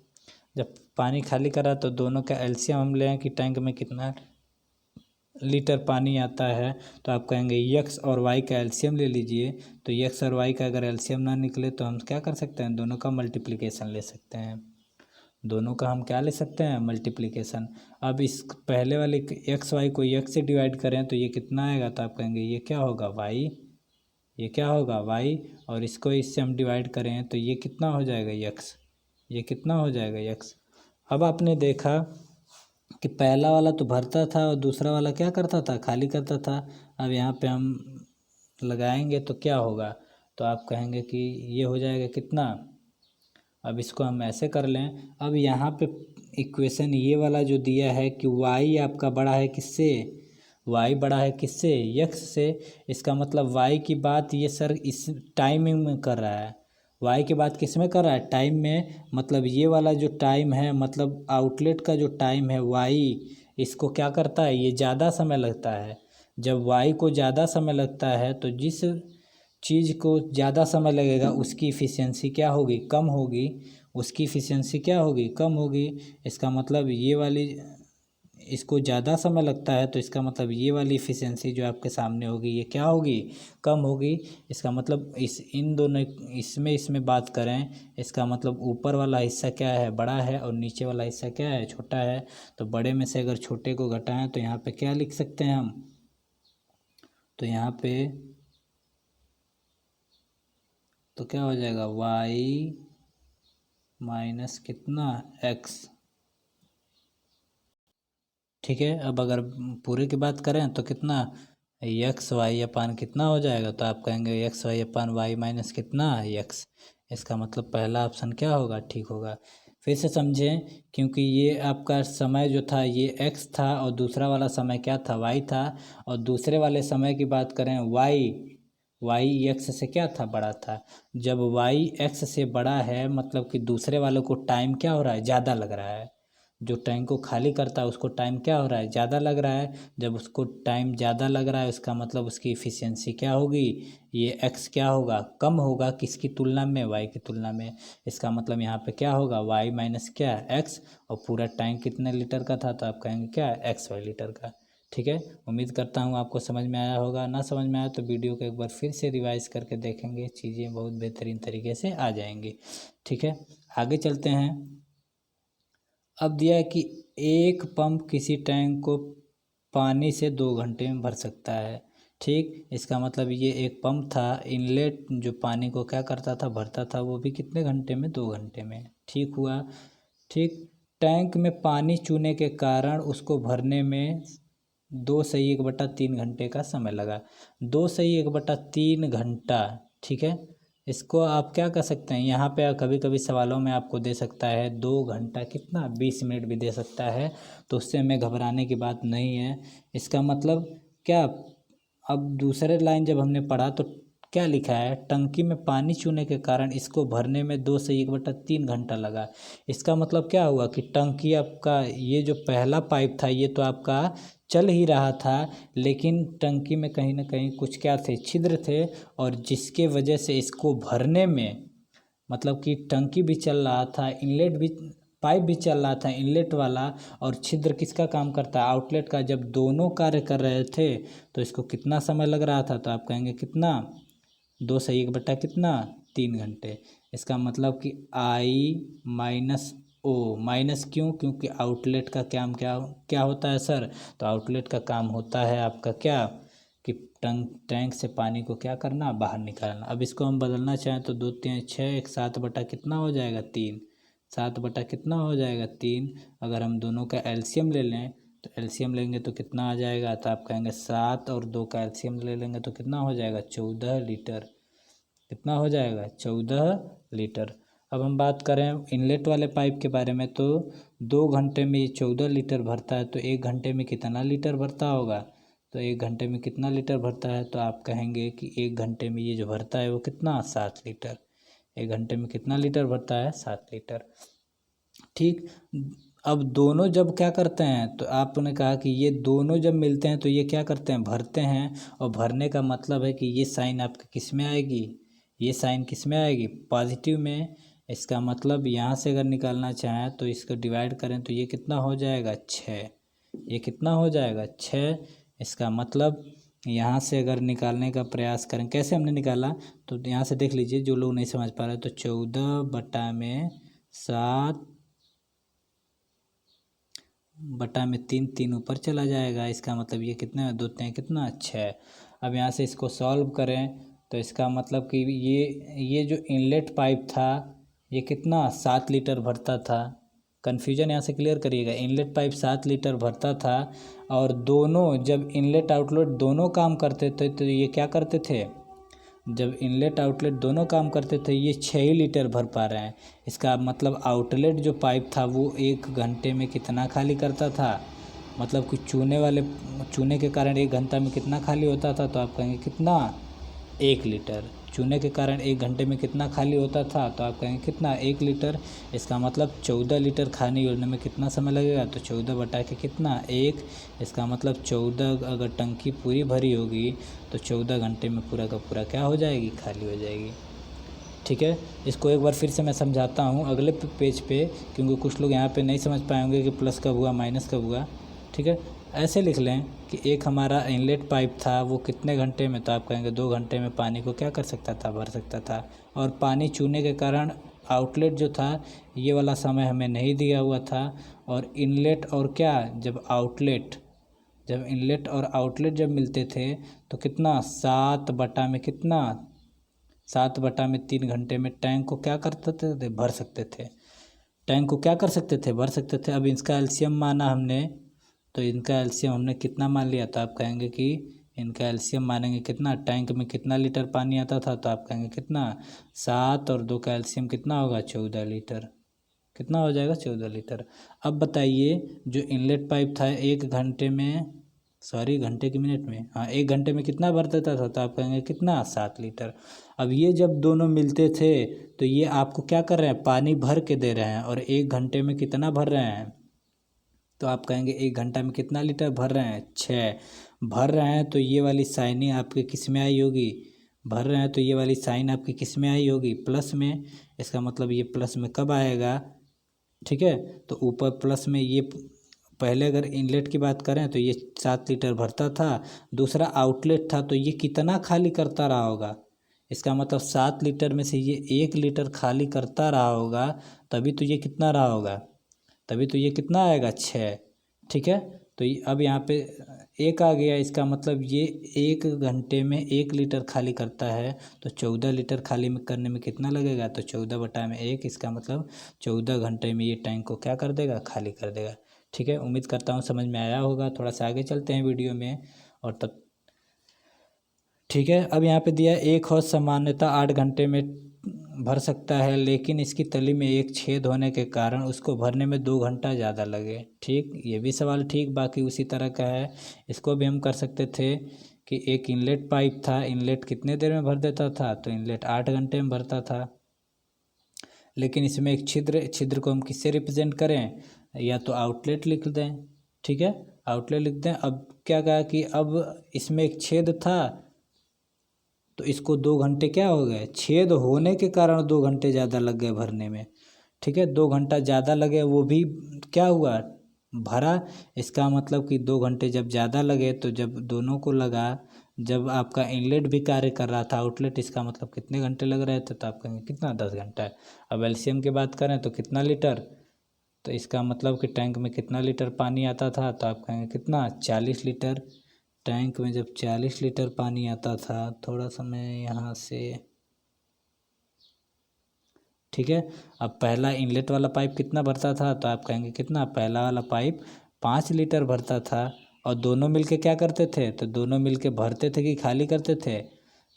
जब पानी खाली कर रहा है तो दोनों का एलसीएम हम लें कि टैंक में कितना लीटर पानी आता है, तो आप कहेंगे यक्स और वाई का एलसीएम ले लीजिए। तो यक्स और वाई का अगर एलसीएम ना निकले तो हम क्या कर सकते हैं, दोनों का मल्टीप्लिकेशन ले सकते हैं। दोनों का हम क्या ले सकते हैं मल्टीप्लिकेशन। अब इस पहले वाले एक्स वाई को यक्स से डिवाइड करें तो ये कितना आएगा, तो आप कहेंगे ये क्या होगा वाई, ये क्या होगा वाई, और इसको इससे हम डिवाइड करें तो ये कितना हो जाएगा यक्स, ये कितना हो जाएगा यक्स। अब आपने देखा कि पहला वाला तो भरता था और दूसरा वाला क्या करता था खाली करता था। अब यहाँ पे हम लगाएंगे तो क्या होगा, तो आप कहेंगे कि ये हो जाएगा कितना। अब इसको हम ऐसे कर लें, अब यहाँ पे इक्वेशन ये वाला जो दिया है कि y आपका बड़ा है किससे, y बड़ा है किससे x से। इसका मतलब y की बात ये सर इस टाइमिंग में कर रहा है, y की बात किस में कर रहा है टाइम में। मतलब ये वाला जो टाइम है मतलब आउटलेट का जो टाइम है y, इसको क्या करता है ये ज़्यादा समय लगता है। जब y को ज़्यादा समय लगता है तो जिस चीज़ को ज़्यादा समय लगेगा उसकी इफ़िशियंसी क्या होगी कम होगी, उसकी इफ़िशियंसी क्या होगी कम होगी। इसका मतलब ये वाली इसको ज़्यादा समय लगता है तो इसका मतलब ये वाली इफ़िशियंसी जो आपके सामने होगी ये क्या होगी कम होगी। इसका मतलब इन दोनों इसमें बात करें, इसका मतलब ऊपर वाला हिस्सा क्या है बड़ा है और नीचे वाला हिस्सा क्या है छोटा है। तो बड़े में से अगर छोटे को घटाएं तो यहाँ पे क्या लिख सकते हैं हम, तो यहाँ पे तो क्या हो जाएगा y माइनस कितना x। ठीक है, अब अगर पूरे की बात करें तो कितना एक्स वाई अपान कितना हो जाएगा, तो आप कहेंगे x Y upon y minus कितना है एक्स। इसका मतलब पहला ऑप्शन क्या होगा, ठीक होगा। फिर से समझें, क्योंकि ये आपका समय जो था ये एक्स था और दूसरा वाला समय क्या था, वाई था। और दूसरे वाले समय की बात करें वाई, वाई एक्स से क्या था, बड़ा था। जब वाई एक्स से बड़ा है मतलब कि दूसरे वालों को टाइम क्या हो रहा है, ज़्यादा लग रहा है। जो टैंक को खाली करता है उसको टाइम क्या हो रहा है, ज़्यादा लग रहा है। जब उसको टाइम ज़्यादा लग रहा है उसका मतलब उसकी इफ़िशियंसी क्या होगी, ये एक्स क्या होगा, कम होगा, किसकी तुलना में, वाई की तुलना में। इसका मतलब यहाँ पे क्या होगा, वाई माइनस क्या, एक्स। और पूरा टैंक कितने लीटर का था, तो आप कहेंगे क्या, एक्स वाई लीटर का। ठीक है, उम्मीद करता हूँ आपको समझ में आया होगा। ना समझ में आया तो वीडियो को एक बार फिर से रिवाइज करके देखेंगे, चीज़ें बहुत बेहतरीन तरीके से आ जाएंगी। ठीक है, आगे चलते हैं। अब दिया है कि एक पंप किसी टैंक को पानी से 2 घंटे में भर सकता है। ठीक, इसका मतलब ये एक पंप था, इनलेट जो पानी को क्या करता था, भरता था, वो भी कितने घंटे में, 2 घंटे में। ठीक हुआ। ठीक, टैंक में पानी चूने के कारण उसको भरने में 2/1/3 घंटे का समय लगा। 2/1/3 घंटा। ठीक है, इसको आप क्या कर सकते हैं, यहाँ पे कभी कभी सवालों में आपको दे सकता है 2 घंटा कितना, 20 मिनट भी दे सकता है। तो उससे हमें घबराने की बात नहीं है। इसका मतलब क्या, अब दूसरे लाइन जब हमने पढ़ा तो क्या लिखा है, टंकी में पानी चूने के कारण इसको भरने में 2/1/3 घंटा लगा। इसका मतलब क्या हुआ कि टंकी आपका, ये जो पहला पाइप था ये तो आपका चल ही रहा था, लेकिन टंकी में कहीं ना कहीं कुछ क्या थे, छिद्र थे। और जिसके वजह से इसको भरने में, मतलब कि टंकी भी चल रहा था, इनलेट भी, पाइप भी चल रहा था इनलेट वाला, और छिद्र किसका काम करता है, आउटलेट का। जब दोनों कार्य कर रहे थे तो इसको कितना समय लग रहा था, तो आप कहेंगे कितना, 2/1/3 घंटे। इसका मतलब कि आई माइनस ओ, माइनस क्यों, क्योंकि आउटलेट का काम क्या क्या होता है सर, तो आउटलेट का काम होता है आपका क्या, कि टैंक से पानी को क्या करना, बाहर निकालना। अब इसको हम बदलना चाहें तो 2×3=6, एक 7 कितना हो जाएगा, 3। 7 कितना हो जाएगा, 3। अगर हम दोनों का एलसीएम ले लें तो एलसीएम लेंगे तो कितना आ जाएगा, तो आप कहेंगे 7 और 2 का एलसीएम ले लेंगे तो कितना हो जाएगा, 14 लीटर। कितना हो जाएगा, 14 लीटर। अब हम बात करें इनलेट वाले पाइप के बारे में, तो 2 घंटे में ये 14 लीटर भरता है, तो 1 घंटे में कितना लीटर भरता होगा, तो 1 घंटे में कितना लीटर भरता है, तो आप कहेंगे कि 1 घंटे में ये जो भरता है वो कितना, 7 लीटर। 1 घंटे में कितना लीटर भरता है, 7 लीटर। ठीक, अब दोनों जब क्या करते हैं, तो आपने कहा कि ये दोनों जब मिलते हैं तो ये क्या करते हैं, भरते हैं। और भरने का मतलब है कि ये साइन आपके किस में आएगी, ये साइन किस में आएगी, पॉजिटिव में। इसका मतलब यहाँ से अगर निकालना चाहें तो इसको डिवाइड करें तो ये कितना हो जाएगा, 6। ये कितना हो जाएगा, 6। इसका मतलब यहाँ से अगर निकालने का प्रयास करें, कैसे हमने निकाला, तो यहाँ से देख लीजिए जो लोग नहीं समझ पा रहे, तो 14/7 बटा में 3, 3 ऊपर चला जाएगा। इसका मतलब ये कितने में, 2×3 कितना, 6। अब यहाँ से इसको सॉल्व करें तो इसका मतलब कि ये जो इनलेट पाइप था ये कितना, 7 लीटर भरता था। कन्फ्यूजन यहाँ से क्लियर करिएगा, इनलेट पाइप 7 लीटर भरता था। और दोनों जब इनलेट आउटलेट दोनों काम करते थे तो ये क्या करते थे, जब इनलेट आउटलेट दोनों काम करते थे ये 6 ही लीटर भर पा रहे हैं। इसका मतलब आउटलेट जो पाइप था वो 1 घंटे में कितना खाली करता था, मतलब कि चूने के कारण 1 घंटा में कितना खाली होता था, तो आप कहेंगे कितना, 1 लीटर। चूने के कारण 1 घंटे में कितना खाली होता था, तो आप कहेंगे कितना, 1 लीटर। इसका मतलब 14 लीटर खाने योजना में कितना समय लगेगा, तो 14 बटा के कितना, 1। इसका मतलब 14, अगर टंकी पूरी भरी होगी तो 14 घंटे में पूरा का पूरा क्या हो जाएगी, खाली हो जाएगी। ठीक है, इसको एक बार फिर से मैं समझाता हूँ अगले पेज पे, क्योंकि कुछ लोग यहाँ पे नहीं समझ पाएंगे कि प्लस कब हुआ माइनस कब हुआ। ठीक है, ऐसे लिख लें कि एक हमारा इनलेट पाइप था वो कितने घंटे में, तो आप कहेंगे 2 घंटे में पानी को क्या कर सकता था, भर सकता था। और पानी चूने के कारण आउटलेट जो था ये वाला समय हमें नहीं दिया हुआ था। और इनलेट और क्या, जब इनलेट और आउटलेट जब मिलते थे तो कितना, 7/3 घंटे में टैंक को क्या कर सकते थे, भर सकते थे। टैंक को क्या कर सकते थे, भर सकते थे। अब इसका एलसीएम माना हमने, तो इनका एलसीएम हमने कितना मान लिया, तो आप कहेंगे कि इनका एलसीएम मानेंगे कितना, टैंक में कितना लीटर पानी आता था, तो आप कहेंगे कितना 7 और 2 का एलसीएम कितना होगा 14 लीटर, कितना हो जाएगा 14 लीटर। अब बताइए जो इनलेट पाइप था 1 घंटे में, सॉरी घंटे की मिनट में, हाँ 1 घंटे में कितना भर देता था, तो आप कहेंगे कितना 7 लीटर। अब ये जब दोनों मिलते थे तो ये आपको क्या कर रहे हैं, पानी भर के दे रहे हैं, और 1 घंटे में कितना भर रहे हैं, तो आप कहेंगे 1 घंटा में कितना लीटर भर रहे हैं, 6 भर रहे हैं। तो ये वाली साइनिंग आपके किस में आई होगी, भर रहे हैं तो ये वाली साइन आपकी किस में आई होगी, प्लस में। इसका मतलब ये प्लस में कब आएगा, ठीक है। तो ऊपर प्लस में ये पहले अगर इनलेट की बात करें तो ये 7 लीटर भरता था, दूसरा आउटलेट था तो ये कितना खाली करता रहा होगा, इसका मतलब 7 लीटर में से ये 1 लीटर खाली करता रहा होगा, तभी तो ये कितना रहा होगा, तभी तो ये कितना आएगा 6, ठीक है। तो अब यहाँ पे 1 आ गया, इसका मतलब ये 1 घंटे में 1 लीटर खाली करता है, तो 14 लीटर खाली में करने में कितना लगेगा, तो 14/1, इसका मतलब 14 घंटे में ये टैंक को क्या कर देगा, खाली कर देगा, ठीक है। उम्मीद करता हूँ समझ में आया होगा। थोड़ा सा आगे चलते हैं वीडियो में, और तब ठीक है। अब यहाँ पे दिया एक हौज सामान्यतः 8 घंटे में भर सकता है, लेकिन इसकी तली में एक छेद होने के कारण उसको भरने में 2 घंटा ज़्यादा लगे, ठीक। ये भी सवाल ठीक बाकी उसी तरह का है। इसको भी हम कर सकते थे कि एक इनलेट पाइप था, इनलेट कितने देर में भर देता था, तो इनलेट 8 घंटे में भरता था, लेकिन इसमें एक छिद्र को हम किससे रिप्रेजेंट करें, या तो आउटलेट लिख दें, ठीक है, आउटलेट लिख दें। अब क्या कहा कि अब इसमें एक छेद था तो इसको 2 घंटे क्या हो गए, छेद होने के कारण 2 घंटे ज़्यादा लग गए भरने में, ठीक है। 2 घंटा ज़्यादा लगे, वो भी क्या हुआ, भरा। इसका मतलब कि 2 घंटे जब ज़्यादा लगे तो जब दोनों को लगा, जब आपका इनलेट भी कार्य कर रहा था, आउटलेट, इसका मतलब कितने घंटे लग रहे थे, तो आप कहेंगे कितना 10 घंटा है। अब एलसीएम की बात करें तो कितना लीटर, तो इसका मतलब कि टैंक में कितना लीटर पानी आता था, तो आप कहेंगे कितना 40 लीटर। टैंक में जब 40 लीटर पानी आता था, थोड़ा सा मैं यहाँ से, ठीक है। अब पहला इनलेट वाला पाइप कितना भरता था, तो आप कहेंगे कितना, पहला वाला पाइप 5 लीटर भरता था, और दोनों मिलके क्या करते थे, तो दोनों मिलके भरते थे कि खाली करते थे।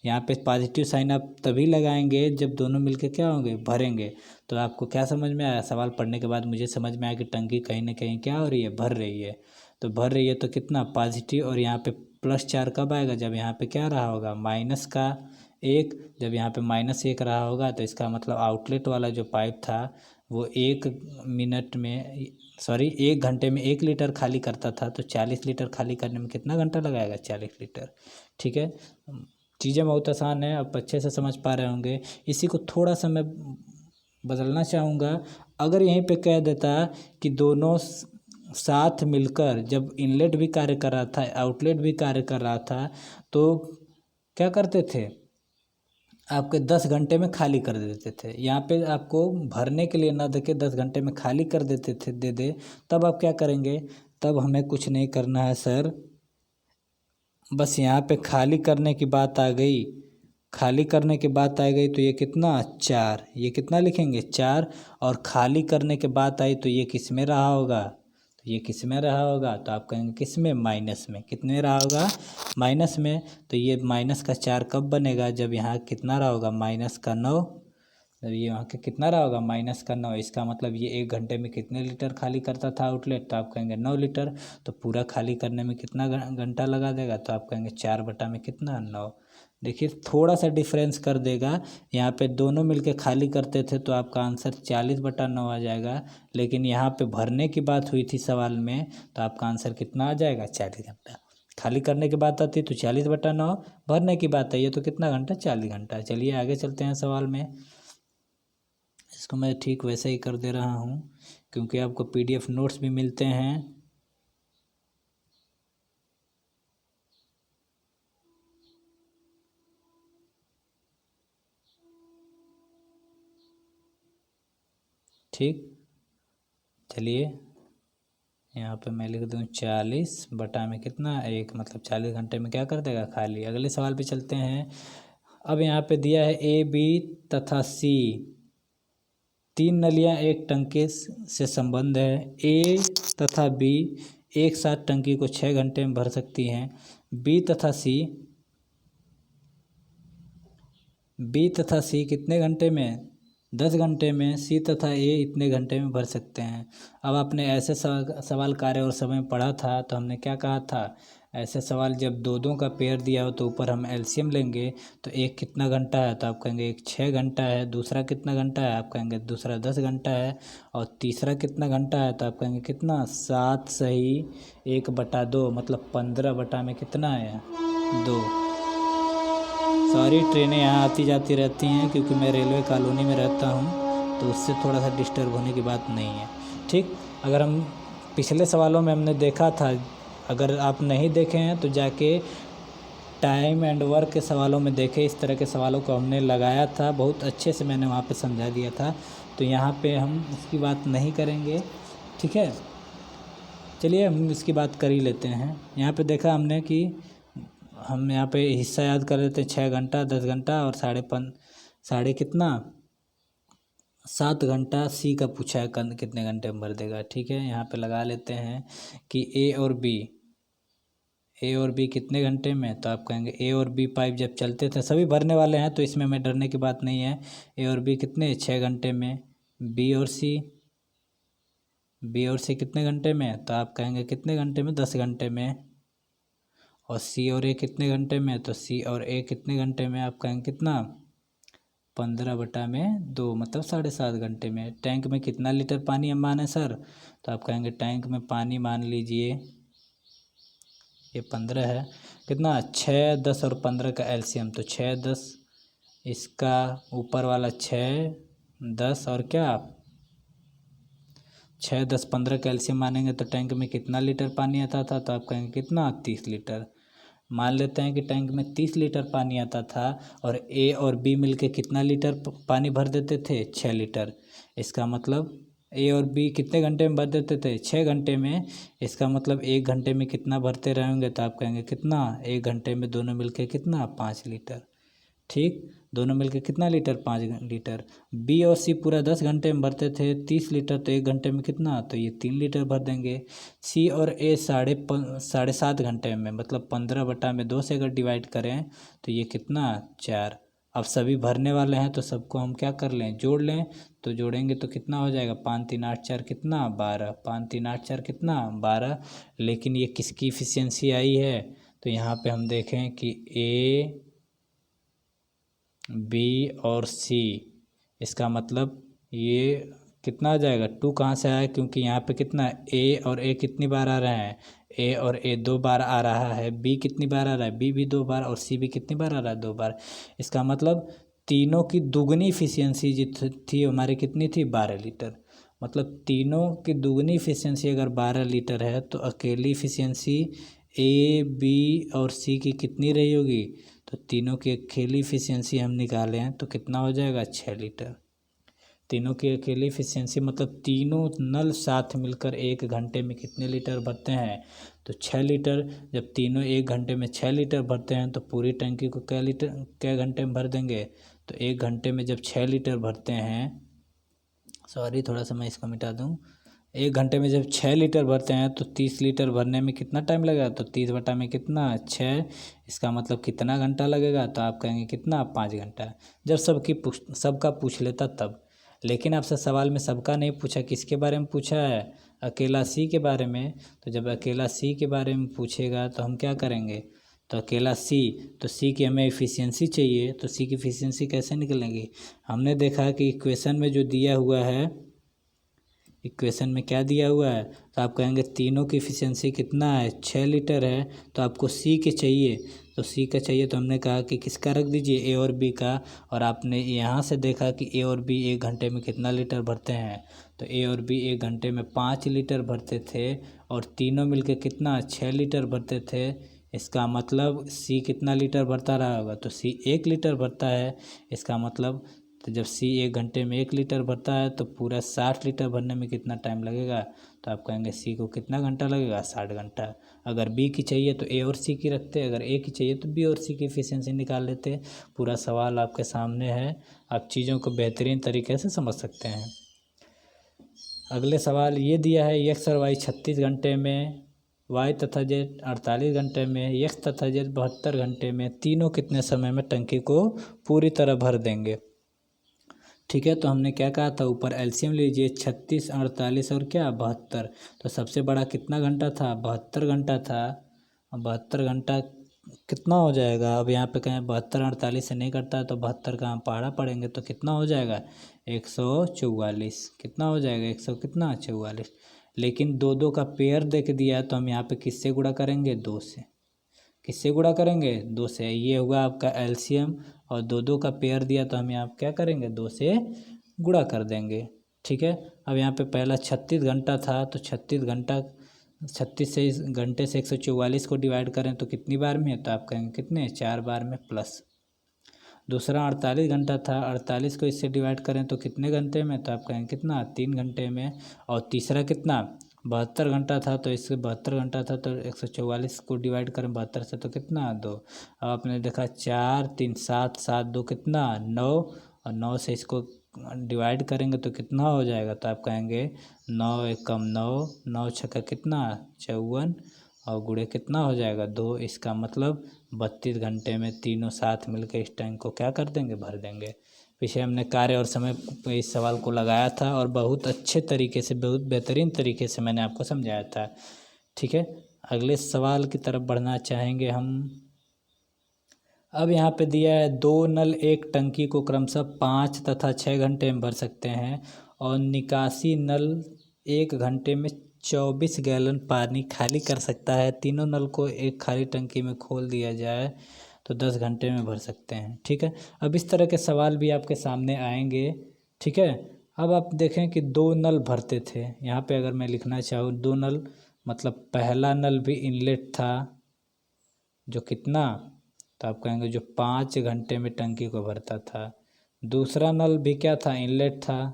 यहाँ पे पॉजिटिव साइन आप तभी लगाएंगे जब दोनों मिलके क्या होंगे, भरेंगे। तो आपको क्या समझ में आया, सवाल पढ़ने के बाद मुझे समझ में आया कि टंकी कहीं ना कहीं क्या हो रही है, भर रही है। तो भर रही है तो कितना पॉजिटिव, और यहाँ पे +4 कब आएगा, जब यहाँ पे क्या रहा होगा, -1। जब यहाँ पे -1 रहा होगा तो इसका मतलब आउटलेट वाला जो पाइप था वो 1 मिनट में, सॉरी 1 घंटे में 1 लीटर खाली करता था, तो 40 लीटर खाली करने में कितना घंटा लगाएगा, 40 लीटर, ठीक है। चीज़ें बहुत आसान है, आप अच्छे से समझ पा रहे होंगे। इसी को थोड़ा सा मैं बदलना चाहूँगा। अगर यहीं पे कह देता कि दोनों साथ मिलकर, जब इनलेट भी कार्य कर रहा था, आउटलेट भी कार्य कर रहा था, तो क्या करते थे, आपके 10 घंटे में खाली कर देते थे। यहाँ पे आपको भरने के लिए ना देके 10 घंटे में खाली कर देते थे, दे तब आप क्या करेंगे, तब हमें कुछ नहीं करना है सर, बस यहाँ पे खाली करने की बात आ गई, खाली करने की बात आ गई तो ये कितना 4, ये कितना लिखेंगे 4, और खाली करने के बात आई तो ये किस में रहा होगा, तो ये किस में रहा होगा, तो आप कहेंगे किस में, माइनस में। कितने रहा होगा, माइनस में। तो ये -4 कब बनेगा, जब यहाँ कितना रहा होगा, -9। जब ये वहाँ के कितना रहा होगा, -9। इसका मतलब ये 1 घंटे में कितने लीटर खाली करता था आउटलेट, तो आप कहेंगे 9 लीटर। तो पूरा खाली करने में कितना घंटा लगा देगा, तो आप कहेंगे 4 बटा में कितना 9। देखिए थोड़ा सा डिफरेंस कर देगा, यहाँ पे दोनों मिलके खाली करते थे तो आपका आंसर 40/9 आ जाएगा, लेकिन यहाँ पे भरने की बात हुई थी सवाल में, तो आपका आंसर कितना आ जाएगा, 40 घंटा। खाली करने की बात आती तो 40/9, भरने की बात है ये तो कितना घंटा, 40 घंटा। चलिए आगे चलते हैं सवाल में। इसको मैं ठीक वैसे ही कर दे रहा हूँ क्योंकि आपको PDF नोट्स भी मिलते हैं। ठीक, चलिए यहाँ पे मैं लिख दूँ 40 में कितना 1, मतलब 40 घंटे में क्या कर देगा, खाली। अगले सवाल पे चलते हैं। अब यहाँ पे दिया है A, B तथा C 3 नलियाँ एक टंकी से संबंध है। A तथा B एक साथ टंकी को 6 घंटे में भर सकती हैं। बी तथा सी कितने घंटे में, 10 घंटे में। सी तथा ए इतने घंटे में भर सकते हैं। अब आपने ऐसे सवाल कार्य और समय पढ़ा था, तो हमने क्या कहा था, ऐसे सवाल जब दो दो का पेयर दिया हो तो ऊपर हम एलसीएम लेंगे। तो एक कितना घंटा है, तो आप कहेंगे एक 6 घंटा है। दूसरा कितना घंटा है, आप कहेंगे दूसरा 10 घंटा है। और तीसरा कितना घंटा है, तो आप कहेंगे कितना, 7 सही 1/2, मतलब 15 बटा में कितना है, 2। सॉरी, ट्रेनें यहाँ आती जाती रहती हैं, क्योंकि मैं रेलवे कॉलोनी में रहता हूँ, तो उससे थोड़ा सा डिस्टर्ब होने की बात नहीं है। ठीक, अगर हम पिछले सवालों में हमने देखा था, अगर आप नहीं देखे हैं तो जाके टाइम एंड वर्क के सवालों में देखें। इस तरह के सवालों को हमने लगाया था, बहुत अच्छे से मैंने वहाँ पे समझा दिया था। तो यहाँ पे हम इसकी बात नहीं करेंगे, ठीक है। चलिए हम इसकी बात कर ही लेते हैं। यहाँ पे देखा हमने कि हम यहाँ पे हिस्सा याद कर लेते हैं, 6 घंटा, 10 घंटा और साढ़े कितना, 7 घंटा। सी का पूछा है कितने घंटे में भर देगा, ठीक है। यहाँ पे लगा लेते हैं कि ए और बी कितने घंटे में, तो आप कहेंगे ए और बी पाइप जब चलते थे, सभी भरने वाले हैं, तो इसमें हमें डरने की बात नहीं है। ए और बी कितने, 6 घंटे में। बी और सी कितने घंटे में, तो आप कहेंगे कितने घंटे में, 10 घंटे में। और सी और ए कितने घंटे में, तो सी और ए कितने घंटे में, आप कहेंगे कितना, 15/2, मतलब 7.5 घंटे में। टैंक में कितना लीटर पानी हम माने सर, तो आप कहेंगे टैंक में पानी मान लीजिए, ये 15 है, कितना, 6, 10 और 15 का एलसीएम, तो 6, 10, इसका ऊपर वाला 6, 10 और क्या, 6, 10, 15 का एलसीएम मानेंगे तो टैंक में कितना लीटर पानी आता था, तो आप कहेंगे कितना, 30 लीटर। मान लेते हैं कि टैंक में 30 लीटर पानी आता था, और ए और बी मिलके कितना लीटर पानी भर देते थे, 6 लीटर। इसका मतलब ए और बी कितने घंटे में भर देते थे, 6 घंटे में। इसका मतलब 1 घंटे में कितना भरते रहेंगे, तो आप कहेंगे कितना, 1 घंटे में दोनों मिलके कितना, 5 लीटर। ठीक, दोनों मिलके कितना लीटर, 5 लीटर। बी और सी पूरा 10 घंटे में भरते थे 30 लीटर, तो 1 घंटे में कितना, तो ये 3 लीटर भर देंगे। सी और ए 7.5 घंटे में, मतलब 15/2 से अगर डिवाइड करें तो ये कितना, 4। अब सभी भरने वाले हैं, तो सबको हम क्या कर लें, जोड़ लें। तो जोड़ेंगे तो कितना हो जाएगा, 5 3 8 4 कितना, 12। 5 3 8 4 कितना, 12। लेकिन ये किसकी इफिशियंसी आई है, तो यहाँ पे हम देखें कि ए, बी और सी, इसका मतलब ये कितना आ जाएगा, 2 कहाँ से आया, क्योंकि यहाँ पे कितना, ए और ए कितनी बार आ रहे हैं, ए और ए 2 बार आ रहा है। बी कितनी बार आ रहा है, बी भी 2 बार, और सी भी कितनी बार आ रहा है, 2 बार। इसका मतलब तीनों की दुगनी इफिशियंसी जित थी हमारी, कितनी थी, 12 लीटर। मतलब तीनों की दुगनी इफिशियंसी अगर 12 लीटर है, तो अकेली इफिशियंसी ए, बी और सी की कितनी रही होगी, तो तीनों की अकेली इफिशियंसी हम निकालें हैं तो कितना हो जाएगा, 6 लीटर। तीनों की अकेली इफिशियंसी मतलब तीनों नल साथ मिलकर 1 घंटे में कितने लीटर भरते हैं, तो 6 लीटर। जब तीनों 1 घंटे में 6 लीटर भरते हैं, तो पूरी टंकी को क्या घंटे में भर देंगे, तो 1 घंटे में जब 6 लीटर भरते हैं, सॉरी थोड़ा सा मैं इसको मिटा दूँ। 1 घंटे में जब 6 लीटर भरते हैं, तो 30 लीटर भरने में कितना टाइम लगेगा, तो 30/में कितना, 6। इसका मतलब कितना घंटा लगेगा, तो आप कहेंगे कितना, 5 घंटा। जब सबका पूछ लेता तब। लेकिन आपसे सवाल में सबका नहीं पूछा, किसके बारे में पूछा है, अकेला सी के बारे में। तो जब अकेला सी के बारे में पूछेगा तो हम क्या करेंगे, तो अकेला सी, तो सी की हमें इफ़िशियंसी चाहिए, तो सी की इफ़िशियंसी कैसे निकलेंगी। हमने देखा कि इक्वेशन में जो दिया हुआ है, इक्वेशन में क्या दिया हुआ है, तो आप कहेंगे तीनों की इफिशियंसी कितना है, 6 लीटर है। तो आपको सी के चाहिए, तो सी का चाहिए, तो हमने कहा कि किसका रख दीजिए, ए और बी का। और आपने यहाँ से देखा कि ए और बी 1 घंटे में कितना लीटर भरते हैं, तो ए और बी 1 घंटे में 5 लीटर भरते थे, और तीनों मिलके कितना, 6 लीटर भरते थे। इसका मतलब सी कितना लीटर भरता रहा होगा, तो सी 1 लीटर भरता है। इसका मतलब तो जब सी 1 घंटे में 1 लीटर भरता है, तो पूरा 60 लीटर भरने में कितना टाइम लगेगा, तो आप कहेंगे सी को कितना घंटा लगेगा, 60 घंटा। अगर बी की चाहिए तो ए और सी की रखते, अगर ए की चाहिए तो बी और सी की इफिशियंसी निकाल लेते। पूरा सवाल आपके सामने है, आप चीज़ों को बेहतरीन तरीके से समझ सकते हैं। अगले सवाल ये दिया है, एक्स और वाई 36 घंटे में वाई तथा जेड 48 घंटे में, यक्स तथा जेड 72 घंटे में, तीनों कितने समय में टंकी को पूरी तरह भर देंगे। ठीक है, तो हमने क्या कहा था, ऊपर एलसीएम लीजिए 36, 48 और क्या 72। तो सबसे बड़ा कितना घंटा था, 72 घंटा था। 72 घंटा कितना हो जाएगा, अब यहाँ पे कहें 72 48 से नहीं करता है तो 72 का हम पहाड़ा पढ़ेंगे तो कितना हो जाएगा 144। कितना हो जाएगा 100 कितना 44। लेकिन दो दो का पेयर दे के दिया है तो हम यहाँ पे किससे गुणा करेंगे, 2 से। किससे गुणा करेंगे, 2 से। ये होगा आपका एलसीएम और दो दो का पेयर दिया तो हम यहाँ क्या करेंगे, 2 से गुणा कर देंगे। ठीक है, अब यहाँ पे पहला 36 घंटा था तो 36 घंटा 36 से इस घंटे से 144 को डिवाइड करें तो कितनी बार में है, तो आप कहेंगे कितने 4 बार में प्लस। दूसरा 48 घंटा था, 48 को इससे डिवाइड करें तो कितने घंटे में, तो आप कहेंगे कितना 3 घंटे में। और तीसरा कितना 72 घंटा था तो इससे 72 घंटा था तो 144 को डिवाइड करें 72 से तो कितना 2। अब आपने देखा 4 3 7 7 2 कितना 9 और 9 से इसको डिवाइड करेंगे तो कितना हो जाएगा, तो आप कहेंगे 9 एकम 9, 9 छक्का कितना 54 और गुणे कितना हो जाएगा 2। इसका मतलब 32 घंटे में तीनों साथ मिलकर इस टैंक को क्या कर देंगे, भर देंगे। पीछे हमने कार्य और समय पे इस सवाल को लगाया था और बहुत अच्छे तरीके से, बहुत बेहतरीन तरीके से मैंने आपको समझाया था। ठीक है, अगले सवाल की तरफ बढ़ना चाहेंगे हम। अब यहाँ पे दिया है 2 नल एक टंकी को क्रमशः 5 तथा 6 घंटे में भर सकते हैं और निकासी नल 1 घंटे में 24 गैलन पानी खाली कर सकता है। तीनों नल को एक खाली टंकी में खोल दिया जाए तो 10 घंटे में भर सकते हैं। ठीक है, अब इस तरह के सवाल भी आपके सामने आएंगे। ठीक है, अब आप देखें कि 2 नल भरते थे। यहाँ पे अगर मैं लिखना चाहूँ 2 नल, मतलब पहला नल भी इनलेट था जो कितना, तो आप कहेंगे जो 5 घंटे में टंकी को भरता था। दूसरा नल भी क्या था, इनलेट था,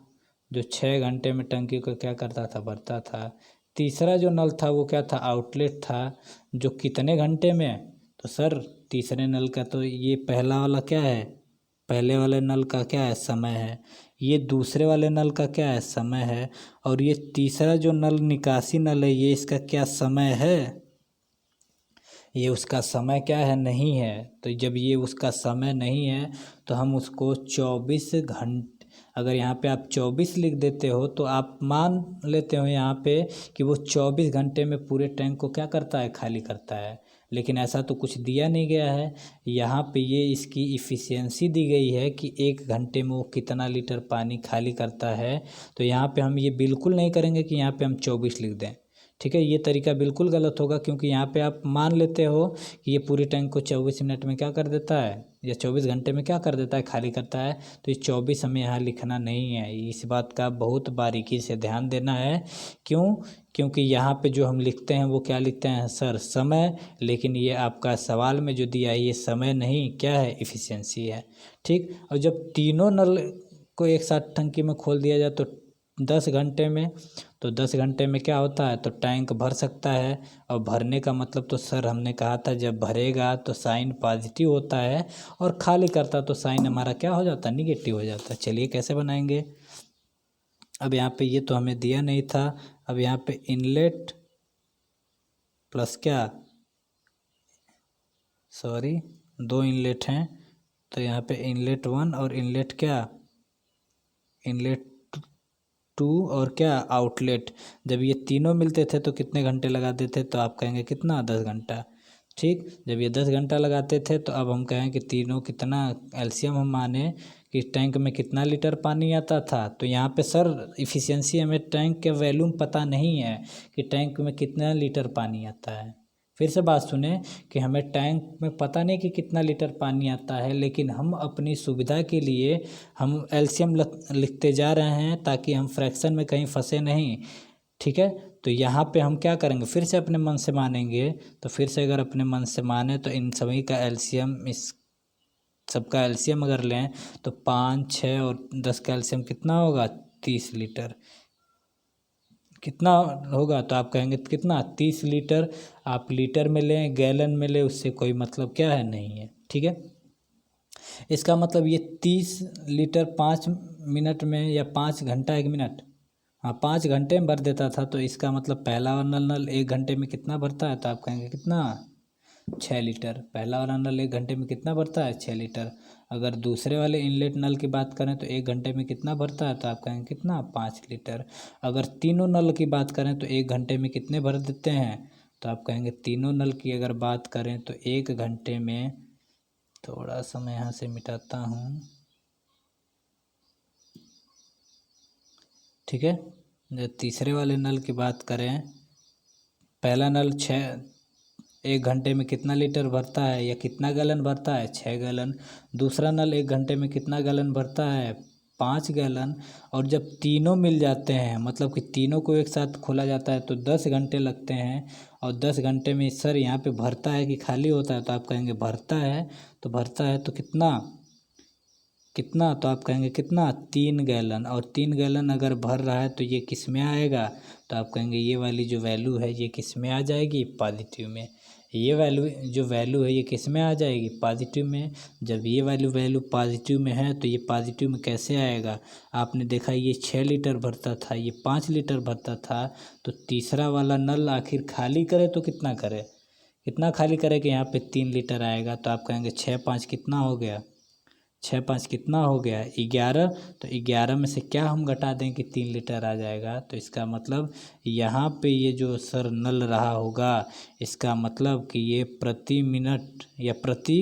जो 6 घंटे में टंकी को क्या करता था, भरता था। तीसरा जो नल था वो क्या था, आउटलेट था, जो कितने घंटे में, तो सर तीसरे नल का तो ये पहला वाला क्या है, पहले वाले नल का क्या है, समय है। ये दूसरे वाले नल का क्या है, समय है। और ये तीसरा जो नल निकासी नल है ये इसका क्या समय है, ये उसका समय क्या है, नहीं है। तो जब ये उसका समय नहीं है तो हम उसको 24 घंटे, अगर यहाँ पे आप 24 लिख देते हो तो आप मान लेते हो यहाँ पे कि वो 24 घंटे में पूरे टैंक को क्या करता है, खाली करता है। लेकिन ऐसा तो कुछ दिया नहीं गया है। यहाँ पे ये इसकी इफ़िशियंसी दी गई है कि 1 घंटे में वो कितना लीटर पानी खाली करता है। तो यहाँ पे हम ये बिल्कुल नहीं करेंगे कि यहाँ पे हम 24 लिख दें। ठीक है, ये तरीका बिल्कुल गलत होगा, क्योंकि यहाँ पे आप मान लेते हो कि ये पूरी टैंक को 24 मिनट में क्या कर देता है, या 24 घंटे में क्या कर देता है, खाली करता है। तो ये 24 हमें यहाँ लिखना नहीं है। इस बात का बहुत बारीकी से ध्यान देना है। क्यों, क्योंकि यहाँ पे जो हम लिखते हैं वो क्या लिखते हैं सर, समय। लेकिन ये आपका सवाल में जो दिया है ये समय नहीं, क्या है, इफ़िशियंसी है। ठीक, और जब तीनों नल को एक साथ टंकी में खोल दिया जाए तो 10 घंटे में, तो 10 घंटे में क्या होता है, तो टैंक भर सकता है। और भरने का मतलब तो सर हमने कहा था जब भरेगा तो साइन पॉजिटिव होता है और खाली करता तो साइन हमारा क्या हो जाता, निगेटिव हो जाता। चलिए कैसे बनाएंगे। अब यहाँ पे ये तो हमें दिया नहीं था। अब यहाँ पे इनलेट प्लस क्या, सॉरी 2 इनलेट हैं तो यहाँ पे इनलेट 1 और इनलेट क्या, इनलेट 2 और क्या, आउटलेट। जब ये तीनों मिलते थे तो कितने घंटे लगाते थे, तो आप कहेंगे कितना 10 घंटा। ठीक, जब ये 10 घंटा लगाते थे तो अब हम कहें कि तीनों कितना, एलसीएम हम माने कि टैंक में कितना लीटर पानी आता था। तो यहाँ पे सर इफ़िशियंसी हमें टैंक के वैल्यूम पता नहीं है कि टैंक में कितना लीटर पानी आता है। फिर से बात सुने कि हमें टैंक में पता नहीं कि कितना लीटर पानी आता है, लेकिन हम अपनी सुविधा के लिए हम एलसीएम लिखते जा रहे हैं ताकि हम फ्रैक्शन में कहीं फंसे नहीं। ठीक है, तो यहाँ पे हम क्या करेंगे, फिर से अपने मन से मानेंगे। तो फिर से अगर अपने मन से माने तो इन सभी का एलसीएम, इस सबका एलसीएम अगर लें तो 5 6 और 10 का एलसीएम कितना होगा, 30 लीटर। कितना होगा, तो आप कहेंगे कितना 30 लीटर। आप लीटर में लें गैलन में लें, उससे कोई मतलब क्या है, नहीं है। ठीक है, इसका मतलब ये 30 लीटर 5 मिनट में या 5 घंटा 1 मिनट, हाँ 5 घंटे में भर देता था, तो इसका मतलब पहला वाला नल 1 घंटे में कितना भरता है, तो आप कहेंगे कितना 6 लीटर। पहला वाला नल 1 घंटे में कितना भरता है 6 लीटर। अगर दूसरे वाले इनलेट नल की बात करें तो 1 घंटे में कितना भरता है, तो आप कहेंगे कितना 5 लीटर। अगर तीनों नल की बात करें तो 1 घंटे में कितने भर देते हैं, तो आप कहेंगे तीनों नल की अगर बात करें तो 1 घंटे में, थोड़ा सा मैं यहाँ से मिटाता हूँ, ठीक है। जो तीसरे वाले नल की बात करें, पहला नल 1 घंटे में कितना लीटर भरता है या कितना गैलन भरता है, 6 गैलन। दूसरा नल 1 घंटे में कितना गैलन भरता है, 5 गैलन। और जब तीनों मिल जाते हैं, मतलब कि तीनों को एक साथ खोला जाता है, तो 10 घंटे लगते हैं। और 10 घंटे में सर यहाँ पे भरता है कि खाली होता है, तो आप कहेंगे भरता है। तो भरता है तो कितना कितना, तो आप कहेंगे कितना 3 गैलन। और 3 गैलन अगर भर रहा है तो ये किस में आएगा, तो आप कहेंगे ये वाली जो वैल्यू है ये किस में आ जाएगी, पॉजिटिव में। ये वैल्यू है ये किस में आ जाएगी, पॉजिटिव में। जब ये वैल्यू पॉजिटिव में है तो ये पॉजिटिव में कैसे आएगा, आपने देखा ये 6 लीटर भरता था, ये 5 लीटर भरता था। तो तीसरा वाला नल आखिर खाली करे तो कितना करे, कितना खाली करे कि यहाँ पे 3 लीटर आएगा। तो आप कहेंगे 6×5 कितना हो गया, 6×5 कितना हो गया 11। तो 11 में से क्या हम घटा दें कि 3 लीटर आ जाएगा। तो इसका मतलब यहाँ पे ये जो सर नल रहा होगा, इसका मतलब कि ये प्रति मिनट या प्रति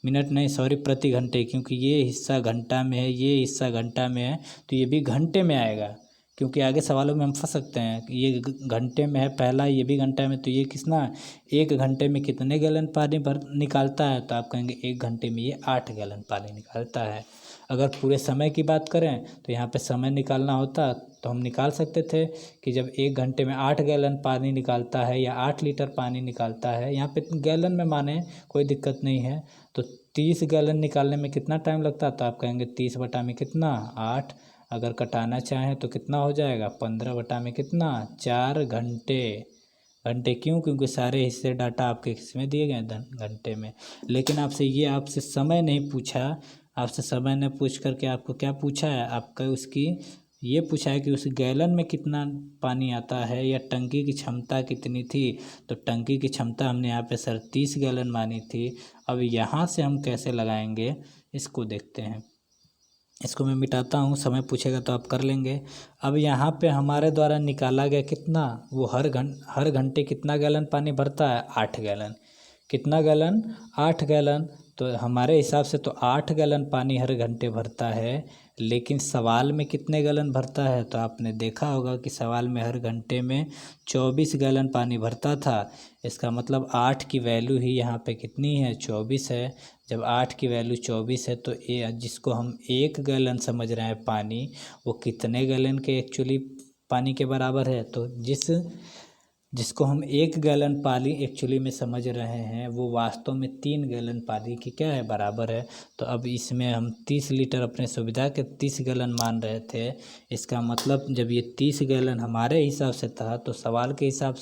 मिनट नहीं, सॉरी, प्रति घंटे, क्योंकि ये हिस्सा घंटा में है, ये हिस्सा घंटा में है, तो ये भी घंटे में आएगा। क्योंकि आगे सवालों में हम फंस सकते हैं कि ये घंटे में है पहला, ये भी घंटा में, तो ये कितना 1 घंटे में कितने गैलन पानी भर निकालता है, तो आप कहेंगे 1 घंटे में ये 8 गैलन पानी निकालता है। अगर पूरे समय की बात करें तो यहाँ पे समय निकालना होता तो हम निकाल सकते थे कि जब 1 घंटे में 8 गैलन पानी निकालता है या 8 लीटर पानी निकालता है, यहाँ पे गैलन में माने कोई दिक्कत नहीं है, तो 30 गैलन निकालने में कितना टाइम लगता, तो आप कहेंगे 30 बटा में कितना 8। अगर कटाना चाहें तो कितना हो जाएगा 15 बटा में कितना 4 घंटे। घंटे क्यों, क्योंकि सारे हिस्से डाटा आपके किसमें दिए गए घंटे में। लेकिन आपसे समय नहीं पूछा, आपसे समय ने पूछ करके आपको क्या पूछा है, आपका उसकी ये पूछा है कि उस गैलन में कितना पानी आता है या टंकी की क्षमता कितनी थी। तो टंकी की क्षमता हमने यहाँ पे सर 30 गैलन मानी थी। अब यहाँ से हम कैसे लगाएंगे इसको देखते हैं। इसको मैं मिटाता हूँ, समय पूछेगा तो आप कर लेंगे। अब यहाँ पे हमारे द्वारा निकाला गया कितना, वो हर घंटे कितना गैलन पानी भरता है 8 गैलन। कितना गैलन 8 गैलन। तो हमारे हिसाब से तो 8 गैलन पानी हर घंटे भरता है, लेकिन सवाल में कितने गैलन भरता है, तो आपने देखा होगा कि सवाल में हर घंटे में 24 गैलन पानी भरता था। इसका मतलब 8 की वैल्यू ही यहाँ पे कितनी है 24 है। जब 8 की वैल्यू 24 है तो जिसको हम 1 गैलन समझ रहे हैं पानी, वो कितने गैलन के एक्चुअली पानी के बराबर है। तो जिसको हम 1 गैलन पानी एक्चुअली में समझ रहे हैं, वो वास्तव में 3 गैलन पानी की क्या है बराबर है। तो अब इसमें हम 30 लीटर अपने सुविधा के 30 गैलन मान रहे थे। इसका मतलब जब ये 30 गैलन हमारे हिसाब से था, तो सवाल के हिसाब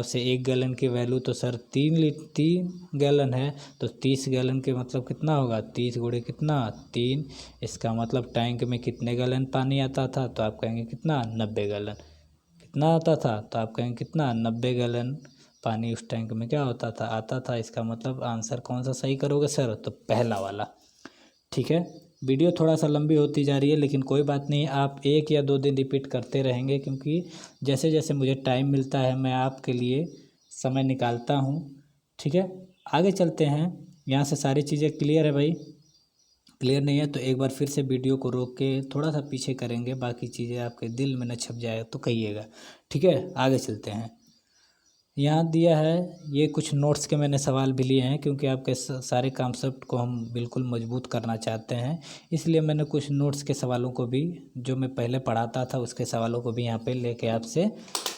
से 1 गैलन की वैल्यू तो सर 3 गैलन है। तो 30 गैलन के मतलब कितना होगा 30 गुणे कितना 3। इसका मतलब टैंक में कितने गैलन पानी आता था, तो आप कहेंगे कितना 90 गैलन। कितना आता था, तो आप कहेंगे कितना 90 गैलन पानी उस टैंक में क्या होता था आता था। इसका मतलब आंसर कौन सा सही करोगे सर, तो पहला वाला। ठीक है, वीडियो थोड़ा सा लंबी होती जा रही है, लेकिन कोई बात नहीं, आप 1 या 2 दिन रिपीट करते रहेंगे, क्योंकि जैसे जैसे मुझे टाइम मिलता है मैं आपके लिए समय निकालता हूँ। ठीक है, आगे चलते हैं। यहाँ से सारी चीज़ें क्लियर है भाई? क्लियर नहीं है तो एक बार फिर से वीडियो को रोक के थोड़ा सा पीछे करेंगे, बाकी चीज़ें आपके दिल में न छप जाए तो कहिएगा। ठीक है, आगे चलते हैं। यहाँ दिया है, ये कुछ नोट्स के मैंने सवाल भी लिए हैं, क्योंकि आपके सारे कॉन्सेप्ट को हम बिल्कुल मजबूत करना चाहते हैं, इसलिए मैंने कुछ नोट्स के सवालों को भी, जो मैं पहले पढ़ाता था उसके सवालों को भी यहाँ पे लेके आपसे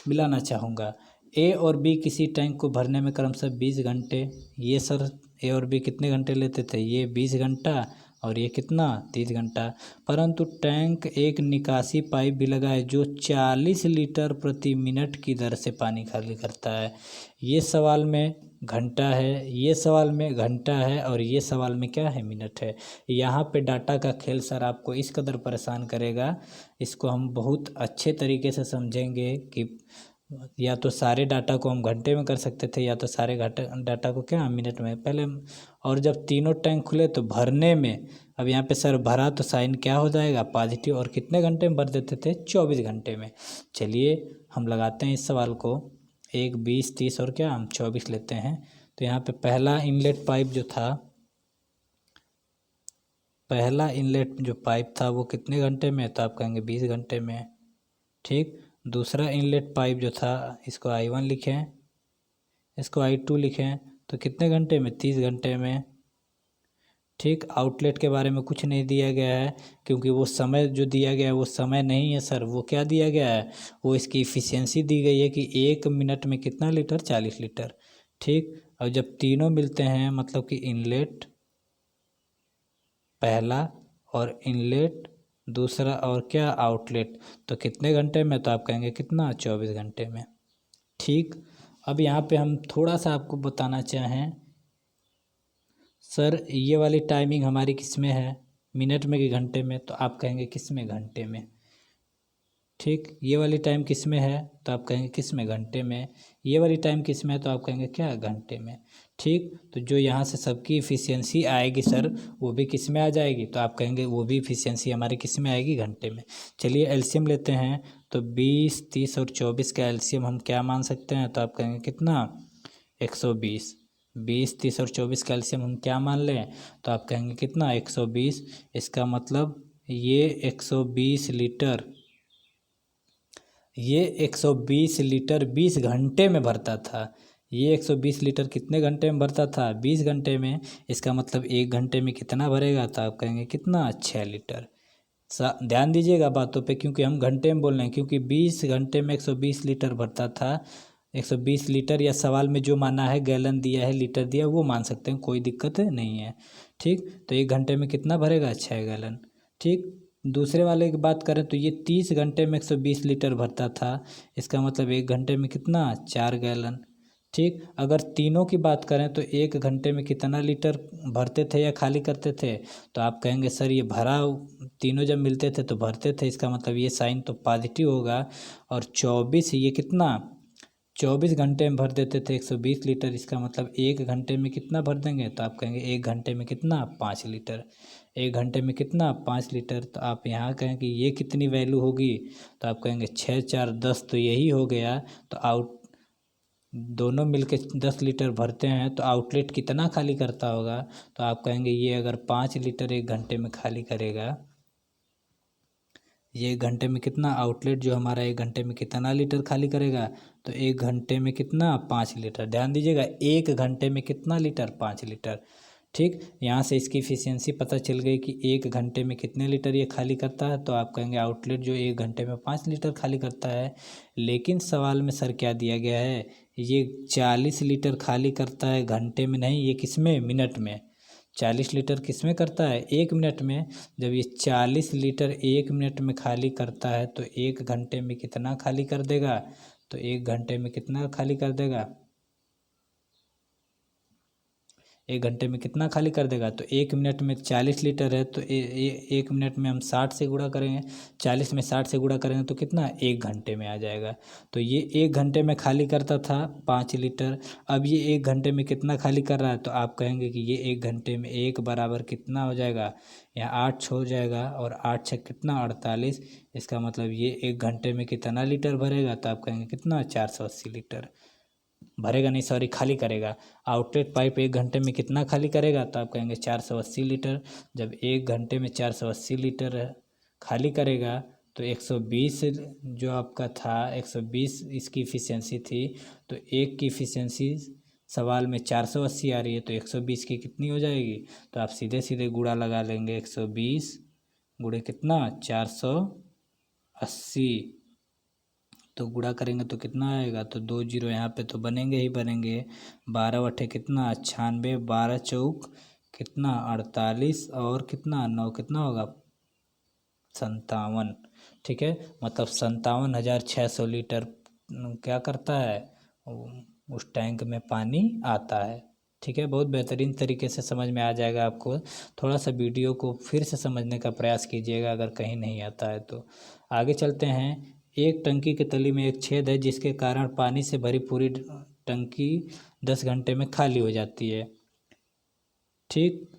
मिलाना चाहूँगा। ए और बी किसी टैंक को भरने में क्रमशः 20 घंटे, ये सर ए और बी कितने घंटे लेते थे, ये 20 घंटा और ये कितना 30 घंटा। परंतु टैंक एक निकासी पाइप भी लगा है जो 40 लीटर प्रति मिनट की दर से पानी खाली करता है। ये सवाल में घंटा है, ये सवाल में घंटा है और ये सवाल में क्या है, मिनट है। यहाँ पे डाटा का खेल सर आपको इस कदर परेशान करेगा, इसको हम बहुत अच्छे तरीके से समझेंगे कि या तो सारे डाटा को हम घंटे में कर सकते थे या तो सारे डाटा को क्या मिनट में पहले। और जब तीनों टैंक खुले तो भरने में, अब यहाँ पे सर भरा तो साइन क्या हो जाएगा, पॉजिटिव। और कितने घंटे में भर देते थे, 24 घंटे में। चलिए हम लगाते हैं इस सवाल को, 1, 20, 30 और क्या हम 24 लेते हैं। तो यहाँ पे पहला इनलेट पाइप जो था, पहला इनलेट जो पाइप था वो कितने घंटे में, तो आप कहेंगे 20 घंटे में। ठीक, दूसरा इनलेट पाइप जो था, इसको I1 लिखें, इसको I2 लिखें, तो कितने घंटे में, 30 घंटे में। ठीक, आउटलेट के बारे में कुछ नहीं दिया गया है, क्योंकि वो समय जो दिया गया है वो समय नहीं है सर, वो क्या दिया गया है, वो इसकी इफ़िशियंसी दी गई है कि 1 मिनट में कितना लीटर, 40 लीटर। ठीक, और जब तीनों मिलते हैं मतलब कि इनलेट पहला और इनलेट दूसरा और क्या आउटलेट, तो कितने घंटे में, तो आप कहेंगे कितना, 24 घंटे में। ठीक, अब यहाँ पे हम थोड़ा सा आपको बताना चाहें, सर ये वाली टाइमिंग हमारी किस में है, मिनट में कि घंटे में, तो आप कहेंगे किस में, घंटे में। ठीक, ये वाली टाइम किस में है, तो आप कहेंगे किस में, घंटे में। ये वाली टाइम किस में है, तो आप कहेंगे क्या, घंटे में। ठीक, तो जो यहाँ से सबकी इफ़िशियंसी आएगी सर वो भी किस में आ जाएगी, तो आप कहेंगे वो भी इफ़िशियंसी हमारी किस में आएगी, घंटे में। चलिए एलसीएम लेते हैं, तो 20, 30 और 24 का एलसीएम हम क्या मान सकते हैं, तो आप कहेंगे कितना, 120। 20, 30 और 24 का एलसीएम हम क्या मान लें, तो आप कहेंगे कितना, 120। इसका मतलब ये 120 लीटर, ये 120 लीटर 20 घंटे में भरता था। ये 120 लीटर कितने घंटे में भरता था, 20 घंटे में। इसका मतलब 1 घंटे में कितना भरेगा, तो आप कहेंगे कितना, 6 लीटर। ध्यान दीजिएगा बातों पे, क्योंकि हम घंटे में बोल रहे हैं, क्योंकि 20 घंटे में 120 लीटर भरता था। 120 लीटर या सवाल में जो माना है, गैलन दिया है, लीटर दिया, वो मान सकते हैं, कोई दिक्कत नहीं है। ठीक, तो 1 घंटे में कितना भरेगा, 6 गैलन। ठीक, दूसरे वाले की बात करें तो ये 30 घंटे में 120 लीटर भरता था। इसका मतलब 1 घंटे में कितना, 4 गैलन। ठीक, अगर तीनों की बात करें तो 1 घंटे में कितना लीटर भरते थे या खाली करते थे, तो आप कहेंगे सर ये भरा, तीनों जब मिलते थे तो भरते थे, इसका मतलब ये साइन तो पॉजिटिव होगा। और 24 ये कितना, 24 घंटे में भर देते थे 120 लीटर, इसका मतलब 1 घंटे में कितना भर देंगे, तो आप कहेंगे 1 घंटे में कितना, 5 लीटर। 1 घंटे में कितना, 5 लीटर। तो आप यहाँ कहें कि ये कितनी वैल्यू होगी, तो आप कहेंगे 6, 4, 10, तो यही हो गया। तो दोनों मिलके 10 लीटर भरते हैं, तो आउटलेट कितना खाली करता होगा, तो आप कहेंगे ये अगर 5 लीटर 1 घंटे में खाली करेगा, ये 1 घंटे में कितना, आउटलेट जो हमारा 1 घंटे में कितना लीटर खाली करेगा, तो 1 घंटे में कितना, 5 लीटर। ध्यान दीजिएगा, 1 घंटे में कितना लीटर, 5 लीटर। ठीक, यहाँ से इसकी इफ़िशियंसी पता चल गई कि 1 घंटे में कितने लीटर ये खाली करता है, तो आप कहेंगे आउटलेट जो 1 घंटे में 5 लीटर खाली करता है। लेकिन सवाल में सर क्या दिया गया है, ये 40 लीटर खाली करता है घंटे में नहीं, ये किस में, मिनट में। 40 लीटर किस में करता है, 1 मिनट में। जब ये 40 लीटर 1 मिनट में खाली करता है, तो 1 घंटे में कितना खाली कर देगा, तो 1 घंटे में कितना खाली कर देगा, 1 घंटे में कितना खाली कर देगा, तो 1 मिनट में 40 लीटर है, तो 1 मिनट में हम 60 से गुणा करेंगे, 40 में 60 से गुणा करेंगे तो कितना, 1 घंटे में आ जाएगा। तो ये 1 घंटे में खाली करता था 5 लीटर, अब ये 1 घंटे में कितना खाली कर रहा है, तो आप कहेंगे कि ये 1 घंटे में 1 बराबर कितना हो जाएगा, यहाँ 8 हो जाएगा, और 8 छः कितना, 48। इसका मतलब ये 1 घंटे में कितना लीटर भरेगा, तो आप कहेंगे कितना, 480 लीटर भरेगा, नहीं सॉरी, खाली करेगा। आउटलेट पाइप 1 घंटे में कितना खाली करेगा, तो आप कहेंगे 480 लीटर। जब 1 घंटे में 480 लीटर खाली करेगा, तो 120 जो आपका था, 120 इसकी इफ़िशियंसी थी, तो एक की इफ़िशियंसी सवाल में 480 आ रही है, तो 120 की कितनी हो जाएगी, तो आप सीधे सीधे गुणा लगा लेंगे, 120 गुणे कितना, 480। तो गुणा करेंगे तो कितना आएगा, तो 2 जीरो यहाँ पे तो बनेंगे ही बनेंगे। 12 बटे कितना, 96, 12 चौक कितना, 48, और कितना 9 कितना होगा, 57। ठीक है, मतलब 57,600 लीटर क्या करता है, उस टैंक में पानी आता है। ठीक है, बहुत बेहतरीन तरीके से समझ में आ जाएगा आपको। थोड़ा सा वीडियो को फिर से समझने का प्रयास कीजिएगा अगर कहीं नहीं आता है तो। आगे चलते हैं। एक टंकी के तली में एक छेद है जिसके कारण पानी से भरी पूरी टंकी 10 घंटे में खाली हो जाती है। ठीक,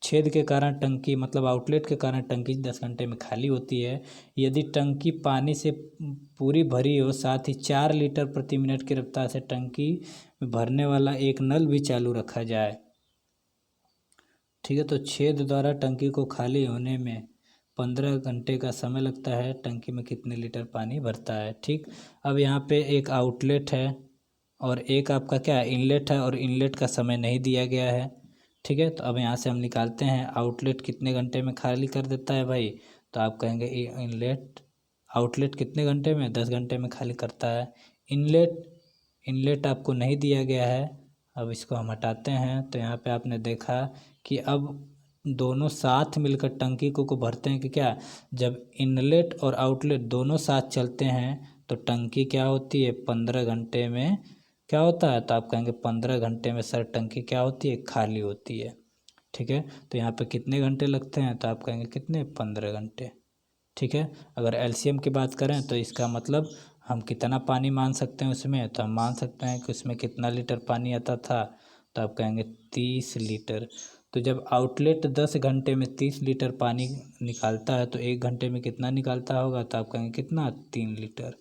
छेद के कारण टंकी मतलब आउटलेट के कारण टंकी 10 घंटे में खाली होती है। यदि टंकी पानी से पूरी भरी हो, साथ ही 4 लीटर प्रति मिनट की रफ्तार से टंकी में भरने वाला एक नल भी चालू रखा जाए। ठीक है, तो छेद द्वारा टंकी को खाली होने में 15 घंटे का समय लगता है। टंकी में कितने लीटर पानी भरता है। ठीक, अब यहाँ पे एक आउटलेट है और एक आपका क्या है, इनलेट है, और इनलेट का समय नहीं दिया गया है। ठीक है, तो अब यहाँ से हम निकालते हैं आउटलेट कितने घंटे में खाली कर देता है भाई। तो आप कहेंगे इनलेट, आउटलेट कितने घंटे में, 10 घंटे में खाली करता है। इनलेट, इनलेट आपको नहीं दिया गया है। अब इसको हम हटाते हैं तो यहाँ पे आपने देखा कि अब दोनों साथ मिलकर टंकी को भरते हैं कि क्या, जब इनलेट और आउटलेट दोनों साथ चलते हैं तो टंकी क्या होती है, 15 घंटे में क्या होता है। तो आप कहेंगे 15 घंटे में सर टंकी क्या होती है, खाली होती है। ठीक है, तो यहाँ पे कितने घंटे लगते हैं, तो आप कहेंगे कितने, 15 घंटे। ठीक है, अगर एलसीएम की बात करें तो इसका मतलब हम कितना पानी मान सकते हैं उसमें, तो हम मान सकते हैं कि उसमें कितना लीटर पानी आता था। तो आप कहेंगे 30 लीटर। तो जब आउटलेट 10 घंटे में 30 लीटर पानी निकालता है तो 1 घंटे में कितना निकालता होगा, तो आप कहेंगे कितना, 3 लीटर।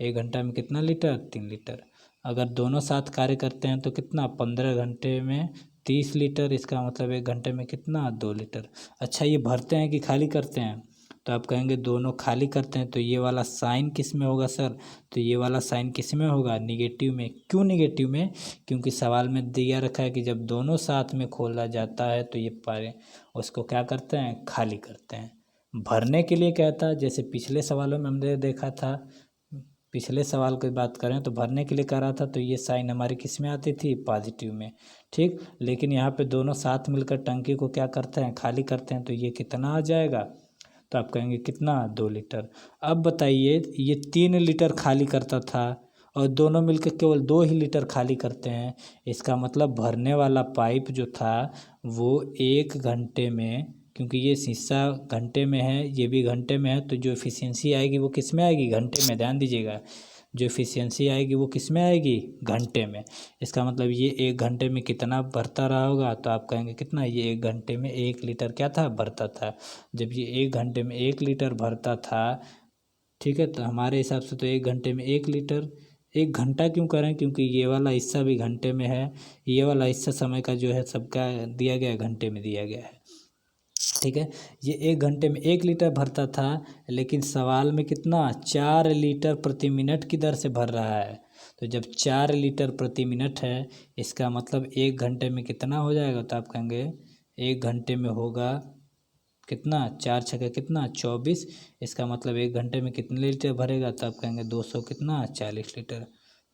1 घंटा में कितना लीटर, 3 लीटर। अगर दोनों साथ कार्य करते हैं तो कितना, 15 घंटे में 30 लीटर, इसका मतलब 1 घंटे में कितना, 2 लीटर। अच्छा, ये भरते हैं कि खाली करते हैं, तो आप कहेंगे दोनों खाली करते हैं। तो ये वाला साइन किस में होगा सर, तो ये वाला साइन किस में होगा, निगेटिव में। क्यों निगेटिव में, क्योंकि सवाल में दिया रखा है कि जब दोनों साथ में खोला जाता है तो ये पारे उसको क्या करते हैं, खाली करते हैं। भरने के लिए कहता है, जैसे पिछले सवालों में हमने देखा था, पिछले सवाल की बात करें तो भरने के लिए कह रहा था तो ये साइन हमारी किस में आती थी, पॉजिटिव में। ठीक, लेकिन यहाँ पे दोनों साथ मिलकर टंकी को क्या करते हैं, खाली करते हैं, तो ये कितना आ जाएगा, तो आप कहेंगे कितना, 2 लीटर। अब बताइए, ये 3 लीटर खाली करता था और दोनों मिलकर केवल 2 ही लीटर खाली करते हैं। इसका मतलब भरने वाला पाइप जो था वो 1 घंटे में, क्योंकि ये शीशा घंटे में है, ये भी घंटे में है, तो जो एफिशिएंसी आएगी वो किस में आएगी, घंटे में। ध्यान दीजिएगा, जो एफिशिएंसी आएगी वो किस में आएगी, घंटे में। इसका मतलब ये 1 घंटे में कितना भरता रहा होगा, तो आप कहेंगे कितना, ये 1 घंटे में 1 लीटर क्या था, भरता था। जब ये 1 घंटे में 1 लीटर भरता था, ठीक है, तो हमारे हिसाब से तो 1 घंटे में 1 लीटर। 1 घंटा क्यों करें, क्योंकि ये वाला हिस्सा भी घंटे में है, ये वाला हिस्सा समय का जो है सबका दिया गया है, घंटे में दिया गया है। ठीक है, ये 1 घंटे में 1 लीटर भरता था, लेकिन सवाल में कितना, 4 लीटर प्रति मिनट की दर से भर रहा है। तो जब 4 लीटर प्रति मिनट है, इसका मतलब 1 घंटे में कितना हो जाएगा, तो आप कहेंगे 1 घंटे में होगा कितना, 4 छक्के कितना, 24। इसका मतलब 1 घंटे में कितने लीटर भरेगा, तो आप कहेंगे 200 कितना, 40 लीटर।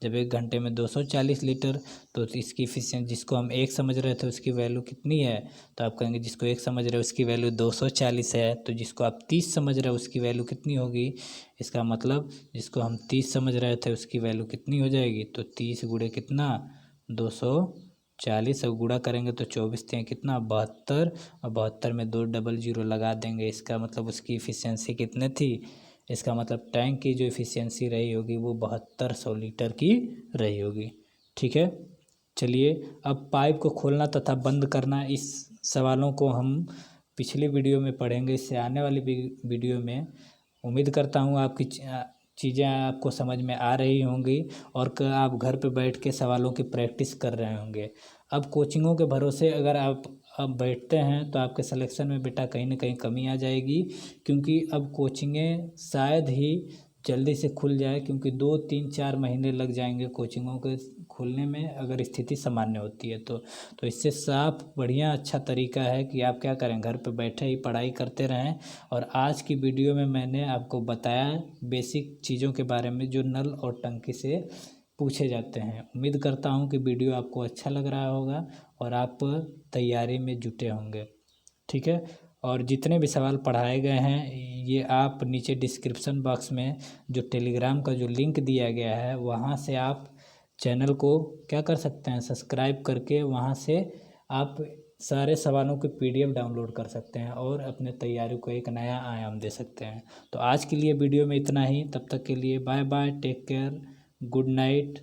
जब 1 घंटे में 240 लीटर, तो इसकी एफिशिएंसी, जिसको हम 1 समझ रहे थे उसकी वैल्यू कितनी है, तो आप कहेंगे जिसको 1 समझ रहे हो उसकी वैल्यू 240 है, तो जिसको आप 30 समझ रहे हो उसकी वैल्यू कितनी होगी। इसका मतलब जिसको हम 30 समझ रहे थे उसकी वैल्यू कितनी हो जाएगी, तो 30 गुणे कितना, 240। अब गुणा करेंगे तो 24 कितना, 72, और 72 में 2 डबल जीरो लगा देंगे। इसका मतलब उसकी एफिशिएंसी कितनी थी, इसका मतलब टैंक की जो एफिशिएंसी रही होगी वो 7200 लीटर की रही होगी। ठीक है, चलिए अब पाइप को खोलना तथा बंद करना, इस सवालों को हम पिछले वीडियो में पढ़ेंगे। इससे आने वाली वीडियो में उम्मीद करता हूँ आपकी चीज़ें आपको समझ में आ रही होंगी और आप घर पे बैठ के सवालों की प्रैक्टिस कर रहे होंगे। अब कोचिंगों के भरोसे अगर आप अब बैठते हैं तो आपके सिलेक्शन में बेटा कहीं ना कहीं कमी आ जाएगी, क्योंकि अब कोचिंगें शायद ही जल्दी से खुल जाए, क्योंकि 2 3 4 महीने लग जाएंगे कोचिंगों के खुलने में, अगर स्थिति सामान्य होती है तो इससे साफ बढ़िया अच्छा तरीका है कि आप क्या करें, घर पे बैठे ही पढ़ाई करते रहें। और आज की वीडियो में मैंने आपको बताया बेसिक चीज़ों के बारे में जो नल और टंकी से पूछे जाते हैं। उम्मीद करता हूँ कि वीडियो आपको अच्छा लग रहा होगा और आप तैयारी में जुटे होंगे। ठीक है, और जितने भी सवाल पढ़ाए गए हैं ये आप नीचे डिस्क्रिप्शन बॉक्स में जो टेलीग्राम का जो लिंक दिया गया है वहाँ से आप चैनल को क्या कर सकते हैं, सब्सक्राइब करके वहाँ से आप सारे सवालों के PDF डाउनलोड कर सकते हैं और अपने तैयारी को एक नया आयाम दे सकते हैं। तो आज के लिए वीडियो में इतना ही, तब तक के लिए bye bye, take care, good night.